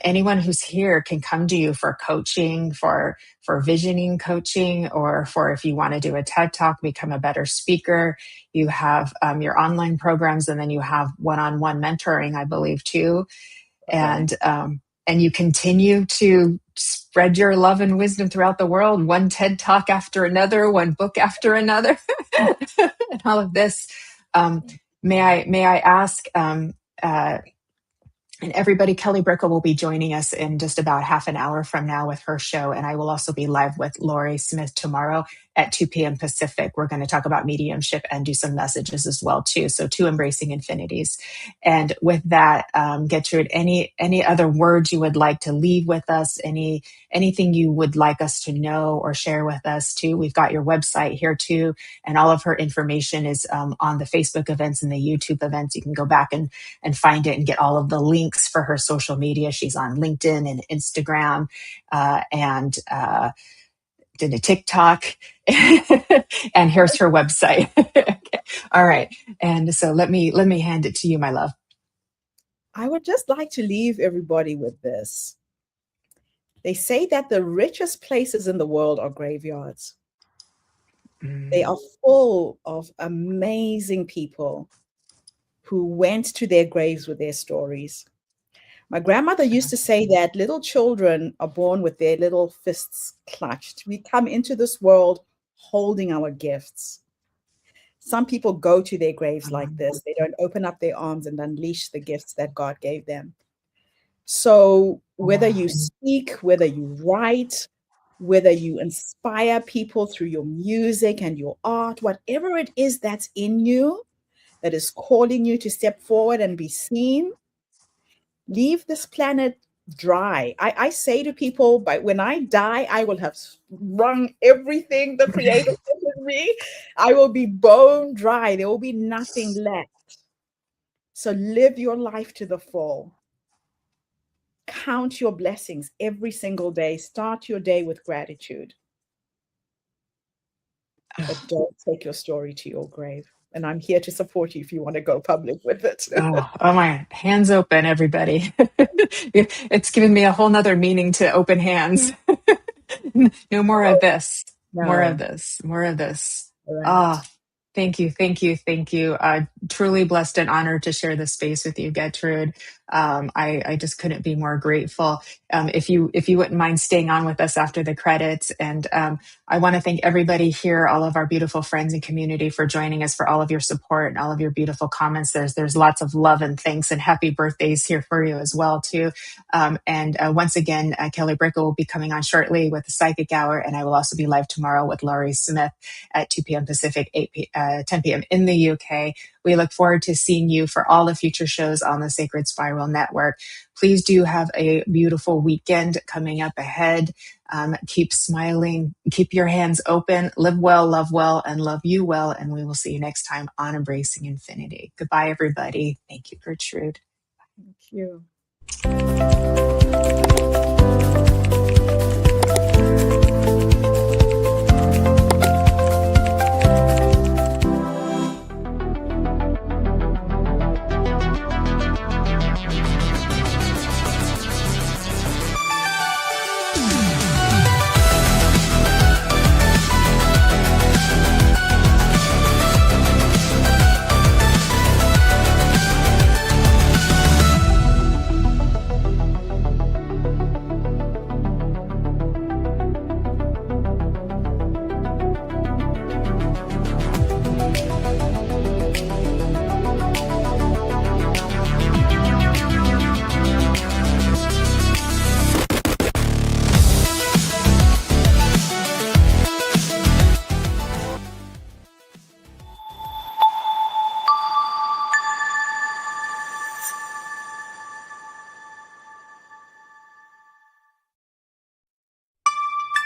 anyone who's here can come to you for coaching, for visioning coaching, or for if you want to do a TED Talk, become a better speaker. You have your online programs, and then you have one-on-one mentoring, I believe, too. Okay. And you continue to spread your love and wisdom throughout the world, one TED Talk after another, one book after another, and all of this. Um, may I ask, and everybody, Kelly Brickle will be joining us in just about half an hour from now with her show. And I will also be live with Lori Smith tomorrow at 2 p.m. Pacific. We're going to talk about mediumship and do some messages as well, too. So 2 Embracing Infinities. And with that, Gertrude, any other words you would like to leave with us? Anything you would like us to know or share with us, too? We've got your website here, too. And all of her information is on the Facebook events and the YouTube events. You can go back and find it and get all of the links for her social media. She's on LinkedIn and Instagram and did a TikTok. And here's her website. Okay. All right. And so let me hand it to you, my love. I would just like to leave everybody with this. They say that the richest places in the world are graveyards. They are full of amazing people who went to their graves with their stories. My grandmother used to say that little children are born with their little fists clutched. We come into this world holding our gifts. Some people go to their graves like this. They don't open up their arms and unleash the gifts that God gave them. So whether you speak, whether you write, whether you inspire people through your music and your art, whatever it is that's in you, that is calling you to step forward and be seen, leave this planet dry. I say to people, but when I die, I will have wrung everything the Creator put in me. I will be bone dry. There will be nothing left. So live your life to the full. Count your blessings every single day. Start your day with gratitude. But don't take your story to your grave. And I'm here to support you if you want to go public with it. Oh, my hands open, everybody. It's given me a whole nother meaning to open hands. No more of this. More of No. this. More of this. Right. Ah, thank you. Thank you. Thank you. Truly blessed and honored to share this space with you, Getrude. I just couldn't be more grateful. If you wouldn't mind staying on with us after the credits. And I want to thank everybody here, all of our beautiful friends and community for joining us, for all of your support and all of your beautiful comments. There's lots of love and thanks and happy birthdays here for you as well, too. And once again, Kelly Brickle will be coming on shortly with the Psychic Hour, and I will also be live tomorrow with Laurie Smith at 2 p.m. Pacific, 10 p.m. in the UK. We look forward to seeing you for all the future shows on the Sacred Spiral Network. Please do have a beautiful weekend coming up ahead. Keep smiling, keep your hands open, live well, love well, and love you well. And we will see you next time on Embracing Infinity. Goodbye, everybody. Thank you, Gertrude. Thank you.